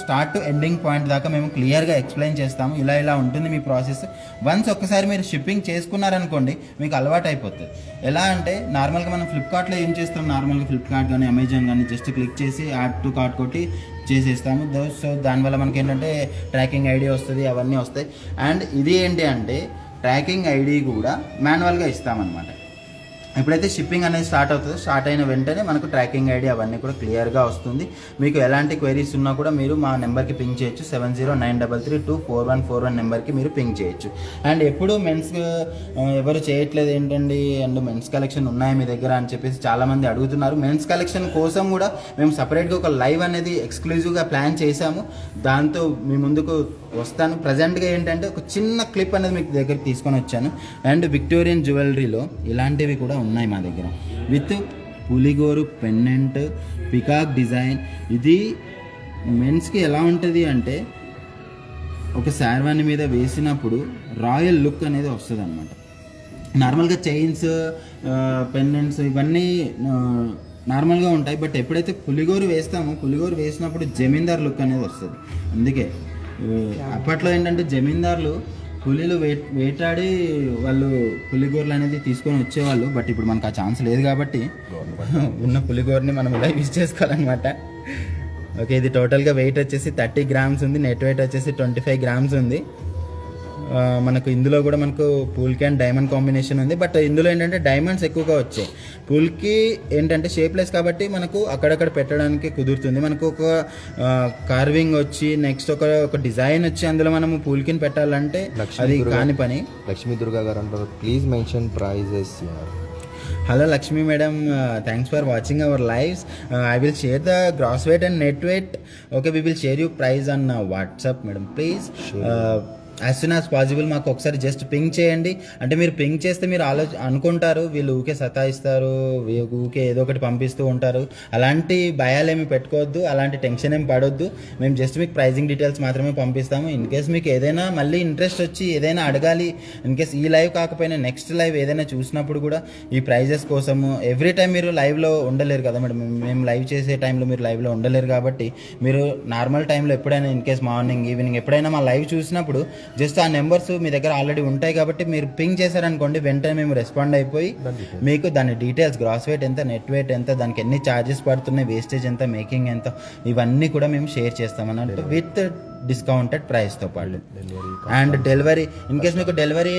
స్టార్ట్ టు ఎండింగ్ పాయింట్ దాకా మేము క్లియర్గా ఎక్స్ప్లెయిన్ చేస్తాము. ఇలా ఉంటుంది మీ ప్రాసెస్. వన్స్ ఒక్కసారి మీరు షిప్పింగ్ చేసుకున్నారనుకోండి మీకు అలవాటు అయిపోతుంది. ఎలా అంటే నార్మల్గా మనం ఫ్లిప్కార్ట్లో ఏం చేస్తాం, నార్మల్గా ఫ్లిప్కార్ట్ కానీ అమెజాన్ కానీ జస్ట్ క్లిక్ చేసి యాడ్ టు కార్ట్ కొట్టి చేసేస్తాము. సో దానివల్ల మనకి ఏంటంటే ట్రాకింగ్ ఐడి వస్తుంది, అవన్నీ వస్తాయి. అండ్ ఇది ఏంటి అంటే ట్రాకింగ్ ఐడి కూడా మాన్యువల్గా ఇస్తామన్నమాట. ఎప్పుడైతే షిప్పింగ్ అనేది స్టార్ట్ అవుతుందో, స్టార్ట్ అయిన వెంటనే మనకు ట్రాకింగ్ ఐడి అవన్నీ కూడా క్లియర్గా వస్తుంది. మీకు ఎలాంటి క్వైరీస్ ఉన్నా కూడా మీరు మా నెంబర్కి పింక్ చేయొచ్చు. 7093324141 నెంబర్కి మీరు పింక్ చేయొచ్చు. అండ్ ఎప్పుడు మెన్స్ ఎవరు చేయట్లేదు ఏంటండి, అండ్ మెన్స్ కలెక్షన్ ఉన్నాయా మీ దగ్గర అని చెప్పేసి చాలామంది అడుగుతున్నారు. మెన్స్ కలెక్షన్ కోసం కూడా మేము సపరేట్గా ఒక లైవ్ అనేది ఎక్స్క్లూజివ్గా ప్లాన్ చేశాము. దాంతో మీ ముందుకు వస్తాను. ప్రజెంట్గా ఏంటంటే ఒక చిన్న క్లిప్ అనేది మీకు దగ్గరికి తీసుకొని వచ్చాను. అండ్ విక్టోరియన్ జ్యువెలరీలో ఇలాంటివి కూడా ఉన్నాయి మా దగ్గర విత్ పులిగోరు పెండెంట్, పికాక్ డిజైన్. ఇది మెన్స్కి ఎలా ఉంటుంది అంటే ఒక శార్వాణి మీద వేసినప్పుడు రాయల్ లుక్ అనేది వస్తుంది అనమాట. నార్మల్గా చైన్స్, పెండెంట్స్ ఇవన్నీ నార్మల్గా ఉంటాయి. బట్ ఎప్పుడైతే పులిగోరు వేస్తామో, పులిగోరు వేసినప్పుడు జమీందార్ లుక్ అనేది వస్తుంది. అందుకే అప్పట్లో ఏంటంటే జమీందార్లు పులిలు వేటాడి వాళ్ళు పులిగోర్లు అనేది తీసుకొని వచ్చేవాళ్ళు. బట్ ఇప్పుడు మనకు ఆ ఛాన్స్ లేదు కాబట్టి ఉన్న పులిగోర్ని మనం ఇలా యూజ్ చేసుకోవాలన్నమాట. ఓకే, ఇది టోటల్గా వెయిట్ వచ్చేసి 30 గ్రామ్స్ ఉంది. నెట్ వెయిట్ వచ్చేసి 25 గ్రామ్స్ ఉంది. మనకు ఇందులో కూడా మనకు పూల్కి అండ్ డైమండ్ కాంబినేషన్ ఉంది. బట్ ఇందులో ఏంటంటే డైమండ్స్ ఎక్కువగా వచ్చాయి. పూల్కి ఏంటంటే షేప్లెస్ కాబట్టి మనకు అక్కడక్కడ పెట్టడానికి కుదురుతుంది. మనకు ఒక కార్వింగ్ వచ్చి నెక్స్ట్ ఒక డిజైన్ వచ్చి అందులో మనము పూల్కిని పెట్టాలంటే అది కాని పని. లక్ష్మీ దుర్గా గారు అంటారు, please mention prices. Hello Lakshmi madam, thanks for watching our lives. I will share the gross weight and net weight. Okay, we will share you price on WhatsApp madam, please. As soon as possible మాకు ఒకసారి just pink చేయండి. అంటే మీరు pink చేస్తే మీరు అనుకుంటారు వీళ్ళు ఊకే సతాయిస్తారు, ఊకే ఏదో ఒకటి పంపిస్తూ ఉంటారు. అలాంటి భయాలేమి పెట్టుకోవద్దు, అలాంటి టెన్షన్ ఏమి పడొద్దు. మేము జస్ట్ మీకు ప్రైజింగ్ డీటెయిల్స్ మాత్రమే పంపిస్తాము. ఇన్ కేస్ మీకు ఏదైనా మళ్ళీ ఇంట్రెస్ట్ వచ్చి ఏదైనా అడగాలి, ఇన్ కేస్ ఈ లైవ్ కాకపోయినా నెక్స్ట్ లైవ్ ఏదైనా చూసినప్పుడు కూడా ఈ ప్రైజెస్ కోసము ఎవ్రీ టైం మీరు లైవ్లో ఉండలేరు కదా మేడం. మేము లైవ్ చేసే టైంలో మీరు లైవ్లో ఉండలేరు కాబట్టి మీరు నార్మల్ టైంలో ఎప్పుడైనా ఇన్ కేస్ మార్నింగ్ ఈవినింగ్ ఎప్పుడైనా మా లైవ్ చూసినప్పుడు జస్ట్ ఆ నెంబర్స్ మీ దగ్గర ఆల్రెడీ ఉంటాయి కాబట్టి మీరు పింక్ చేశారనుకోండి, వెంటనే మేము రెస్పాండ్ అయిపోయి మీకు దాని డీటెయిల్స్, గ్రాస్ వెయిట్ ఎంత, నెట్ వెయిట్ ఎంత, దానికి ఎన్ని ఛార్జెస్ పడుతున్నాయి, వేస్టేజ్ ఎంత, మేకింగ్ ఎంత, ఇవన్నీ కూడా మేము షేర్ చేస్తాం అన్నట్టు విత్ డిస్కౌంటెడ్ ప్రైస్తో పాటు. అండ్ డెలివరీ ఇన్ కేస్ మీకు డెలివరీ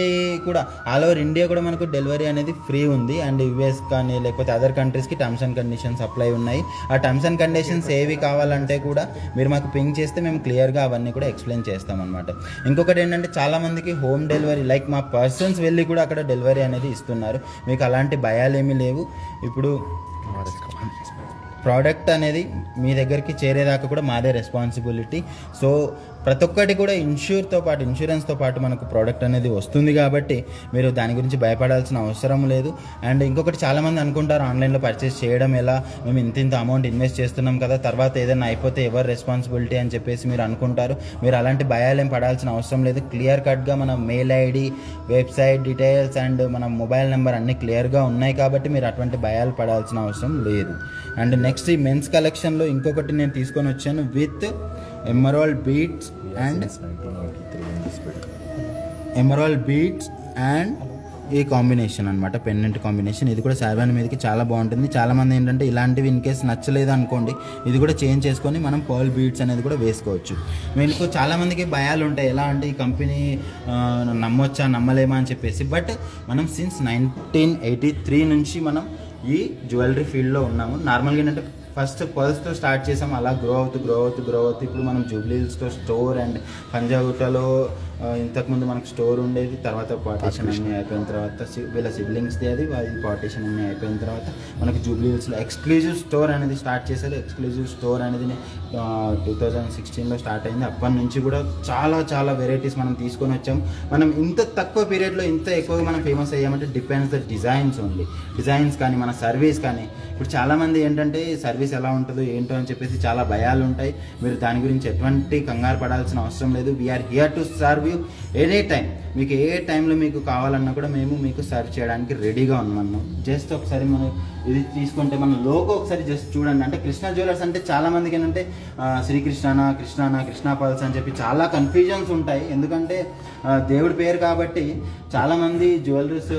కూడా ఆల్ ఓవర్ ఇండియా కూడా మనకు డెలివరీ అనేది ఫ్రీ ఉంది. అండ్ యూఎస్ కానీ లేకపోతే అదర్ కంట్రీస్కి టర్మ్స్ అండ్ కండిషన్స్ అప్లై ఉన్నాయి. ఆ టర్మ్స్ అండ్ కండిషన్స్ ఏవి కావాలంటే కూడా మీరు మాకు పింక్ చేస్తే మేము క్లియర్గా అవన్నీ కూడా ఎక్స్ప్లెయిన్ చేస్తాం అనమాట. ఇంకొకటి ఏంటంటే చాలామందికి హోమ్ డెలివరీ లైక్ మా పర్సన్స్ వెళ్ళి కూడా అక్కడ డెలివరీ అనేది ఇస్తున్నారు. మీకు అలాంటి భయాలు ఏమీ లేవు. ఇప్పుడు ప్రోడక్ట్ అనేది మీ దగ్గరికి చేరేదాకా కూడా మాదే రెస్పాన్సిబిలిటీ. సో ప్రతి ఒక్కటి కూడా ఇన్సూరెన్స్తో పాటు మనకు ప్రోడక్ట్ అనేది వస్తుంది కాబట్టి మీరు దాని గురించి భయపడాల్సిన అవసరం లేదు. అండ్ ఇంకొకటి చాలామంది అనుకుంటారు ఆన్లైన్లో పర్చేస్ చేయడం ఎలా, మేము ఇంత అమౌంట్ ఇన్వెస్ట్ చేస్తున్నాం కదా, తర్వాత ఏదైనా అయిపోతే ఎవరు రెస్పాన్సిబిలిటీ అని చెప్పేసి మీరు అనుకుంటారు. మీరు అలాంటి భయాలు ఏం పడాల్సిన అవసరం లేదు. క్లియర్ కట్గా మన mail ID, website details and మన మొబైల్ నెంబర్ అన్నీ క్లియర్గా ఉన్నాయి కాబట్టి మీరు అటువంటి భయాలు పడాల్సిన అవసరం లేదు. అండ్ నెక్స్ట్ ఈ మెన్స్ కలెక్షన్లో ఇంకొకటి నేను తీసుకొని వచ్చాను విత్ ఎమరాల్డ్ బీడ్స్ అండ్ ఈ కాంబినేషన్ అనమాట, పెండెంట్ కాంబినేషన్. ఇది కూడా శారీవాన్ మీదకి చాలా బాగుంటుంది. చాలామంది ఏంటంటే ఇలాంటివి ఇన్ కేస్ నచ్చలేదు అనుకోండి, ఇది కూడా చేంజ్ చేసుకొని మనం పర్ల్ బీడ్స్ అనేది కూడా వేసుకోవచ్చు. మీకు చాలామందికి భయాలు ఉంటాయి, ఎలా అంటే ఈ కంపెనీ నమ్మొచ్చా నమ్మలేమా అని చెప్పేసి. బట్ మనం సిన్స్ 1983 నుంచి మనం ఈ జ్యువెలరీ ఫీల్డ్లో ఉన్నాము. నార్మల్గా ఏంటంటే ఫస్ట్ పర్ల్స్తో స్టార్ట్ చేసాం, అలా గ్రో అవుతూ ఇప్పుడు మనం జూబ్లీ హిల్స్తో స్టోర్ అండ్ పంజాగుట్టలో ఇంతకుముందు మనకు స్టోర్ ఉండేది. తర్వాత పార్టీషన్ అన్నీ అయిపోయిన తర్వాత వీళ్ళ సిబ్లింగ్స్ది అది పార్టీషన్ అన్నీ అయిపోయిన తర్వాత మనకు జూబ్లీ హిల్స్లో ఎక్స్క్లూజివ్ స్టోర్ అనేది స్టార్ట్ చేశారు. ఎక్స్క్లూజివ్ స్టోర్ అనేది 2016లో స్టార్ట్ అయింది. అప్పటి నుంచి కూడా చాలా వెరైటీస్ మనం తీసుకొని వచ్చాం. మనం ఇంత తక్కువ పీరియడ్లో ఇంత ఎక్కువగా మనం ఫేమస్ అయ్యామంటే depends the designs only. Designs కానీ మన సర్వీస్ కానీ. ఇప్పుడు చాలామంది ఏంటంటే సర్వీస్ ఎలా ఉంటుందో ఏంటో అని చెప్పేసి చాలా భయాలు ఉంటాయి. మీరు దాని గురించి ఎటువంటి కంగారు పడాల్సిన అవసరం లేదు. We are here to serve you any time. మీకు ఏ టైంలో మీకు కావాలన్నా కూడా మేము మీకు సర్వ్ చేయడానికి రెడీగా ఉన్నాము. జస్ట్ ఒకసారి మనం ఇది తీసుకుంటే మన లోగో ఒకసారి జస్ట్ చూడండి. అంటే కృష్ణ జ్యువెలర్స్ అంటే చాలామందికి ఏంటంటే కృష్ణ పల్స్ అని చెప్పి చాలా కన్ఫ్యూజన్స్ ఉంటాయి. ఎందుకంటే దేవుడి పేరు కాబట్టి చాలామంది జ్యువెలరీస్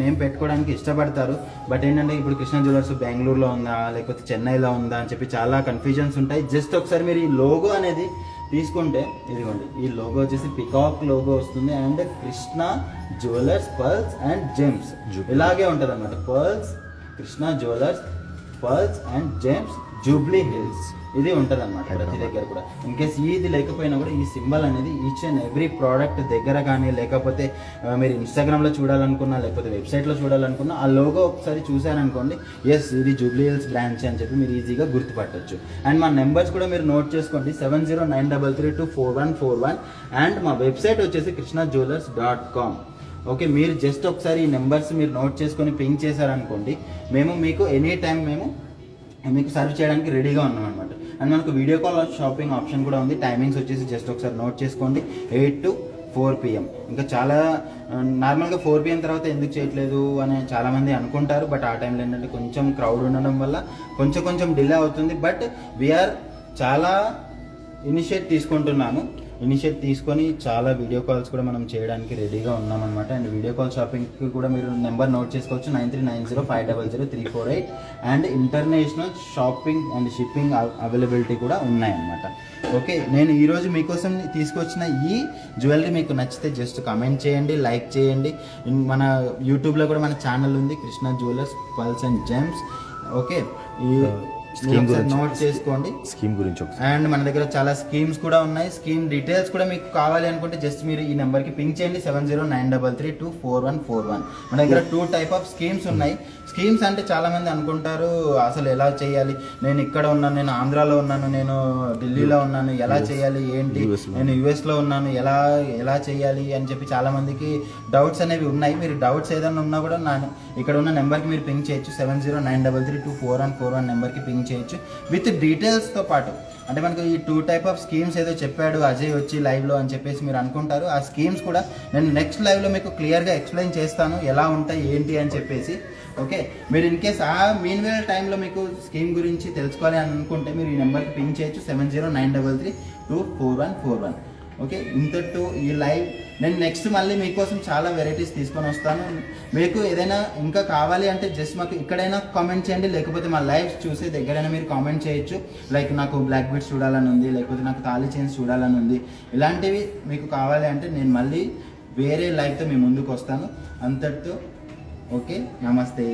నేమ్ పెట్టుకోవడానికి ఇష్టపడతారు. బట్ ఏంటంటే ఇప్పుడు కృష్ణ జ్యువెలర్స్ బెంగళూరులో ఉందా లేకపోతే చెన్నైలో ఉందా అని చెప్పి చాలా కన్ఫ్యూజన్స్ ఉంటాయి. జస్ట్ ఒకసారి మీరు ఈ లోగో అనేది తీసుకుంటే ఇదిగోండి, ఈ లోగో వచ్చేసి పికాక్ లోగో వస్తుంది. And Krishna jewellers pearls and gems ఇలాగే ఉంటుంది అన్నమాట. Krishna jewellers pearls and gems Jubilee Hills ఇది ఉంటుంది అనమాట ప్రతి దగ్గర కూడా. ఇన్ కేస్ ఇది లేకపోయినా కూడా ఈ సింబల్ అనేది ఈచ్ అండ్ ఎవ్రీ ప్రోడక్ట్ దగ్గర కానీ లేకపోతే మీరు ఇన్స్టాగ్రామ్లో చూడాలనుకున్నా లేకపోతే వెబ్సైట్లో చూడాలనుకున్నా ఆ లోగో ఒకసారి చూసారనుకోండి, ఎస్ ఇది జూబ్లీ హిల్స్ బ్రాంచ్ అని చెప్పి మీరు ఈజీగా గుర్తుపట్టచ్చు. అండ్ మా నెంబర్స్ కూడా మీరు నోట్ చేసుకోండి, 7093324141. అండ్ మా వెబ్సైట్ వచ్చేసి krishnajewellers.com. ఓకే, మీరు జస్ట్ ఒకసారి ఈ నెంబర్స్ మీరు నోట్ చేసుకొని పింక్ చేశారనుకోండి, మేము మీకు ఎనీ టైం మేము మీకు సర్వ్ చేయడానికి రెడీగా ఉన్నాం అనమాట. అండ్ మనకు వీడియో కాల్ షాపింగ్ ఆప్షన్ కూడా ఉంది. టైమింగ్స్ వచ్చేసి జస్ట్ ఒకసారి నోట్ చేసుకోండి, 8 to 4 PM. ఇంకా చాలా నార్మల్గా 4 PM తర్వాత ఎందుకు చేయట్లేదు అని చాలామంది అనుకుంటారు. బట్ ఆ టైంలో ఏంటంటే కొంచెం క్రౌడ్ ఉండడం వల్ల కొంచెం డిలే అవుతుంది. బట్ వీఆర్ చాలా ఇనిషియేట్ తీసుకొని చాలా వీడియో కాల్స్ కూడా మనం చేయడానికి రెడీగా ఉన్నామన్నమాట. అండ్ వీడియో కాల్ షాపింగ్కి కూడా మీరు నెంబర్ నోట్ చేసుకోవచ్చు, 9390500348. And international shopping and shipping availability కూడా ఉన్నాయన్నమాట. ఓకే, నేను ఈరోజు మీకోసం తీసుకొచ్చిన ఈ జ్యువెలరీ మీకు నచ్చితే జస్ట్ కమెంట్ చేయండి, లైక్ చేయండి. మన యూట్యూబ్లో కూడా మన ఛానల్ ఉంది, Krishna jewellers pearls and gems. Okay, ఈ స్కీమ్ నోట్ చేసుకోండి, స్కీమ్ గురించి. అండ్ మన దగ్గర చాలా స్కీమ్స్ కూడా ఉన్నాయి. స్కీమ్ డీటెయిల్స్ కూడా మీకు కావాలి అనుకుంటే జస్ట్ మీరు ఈ నెంబర్కి పింక్ చేయండి, 7093324141. మన దగ్గర 2 type ఆఫ్ స్కీమ్స్ ఉన్నాయి. స్కీమ్స్ అంటే చాలామంది అనుకుంటారు అసలు ఎలా చేయాలి, నేను ఇక్కడ ఉన్నాను, నేను ఆంధ్రాలో ఉన్నాను, నేను ఢిల్లీలో ఉన్నాను, ఎలా చేయాలి ఏంటి, నేను యూఎస్లో ఉన్నాను, ఎలా చేయాలి అని చెప్పి చాలామందికి డౌట్స్ అనేవి ఉన్నాయి. మీరు డౌట్స్ ఏదైనా ఉన్నా కూడా ఇక్కడ ఉన్న నెంబర్కి మీరు పింక్ చేయొచ్చు. 7093324141 నెంబర్కి పింక్ చేయొచ్చు విత్ డీటెయిల్స్తో పాటు. అంటే మనకు ఈ 2 టైప్ ఆఫ్ స్కీమ్స్ ఏదో చెప్పాడు అజయ్ వచ్చి లైవ్లో అని చెప్పేసి మీరు అనుకుంటారు. ఆ స్కీమ్స్ కూడా నేను నెక్స్ట్ లైవ్లో మీకు క్లియర్గా ఎక్స్ప్లెయిన్ చేస్తాను ఎలా ఉంటాయి ఏంటి అని చెప్పేసి. ఓకే, మీరు ఇన్ కేస్ ఆ మీన్వేల్ టైంలో మీకు స్కీమ్ గురించి తెలుసుకోవాలి అని అనుకుంటే మీరు ఈ నెంబర్కి పింక్ చేయొచ్చు 7093324141. ఓకే, ఇంతటితో ఈ లైవ్ నేను నెక్స్ట్ మళ్ళీ మీకోసం చాలా వెరైటీస్ తీసుకొని వస్తాను. మీకు ఏదైనా ఇంకా కావాలి అంటే జస్ట్ మాకు ఇక్కడైనా కామెంట్ చేయండి, లేకపోతే మా లైవ్స్ చూసే దగ్గరైనా మీరు కామెంట్ చేయొచ్చు. లైక్ నాకు బ్లాక్ బీడ్స్ చూడాలని ఉంది, లేకపోతే నాకు తాళీ చైన్స్ చూడాలని ఉంది, ఇలాంటివి మీకు కావాలి అంటే నేను మళ్ళీ వేరే లైవ్తో మీ ముందుకు వస్తాను. అంతటితో ఓకే, నమస్తే.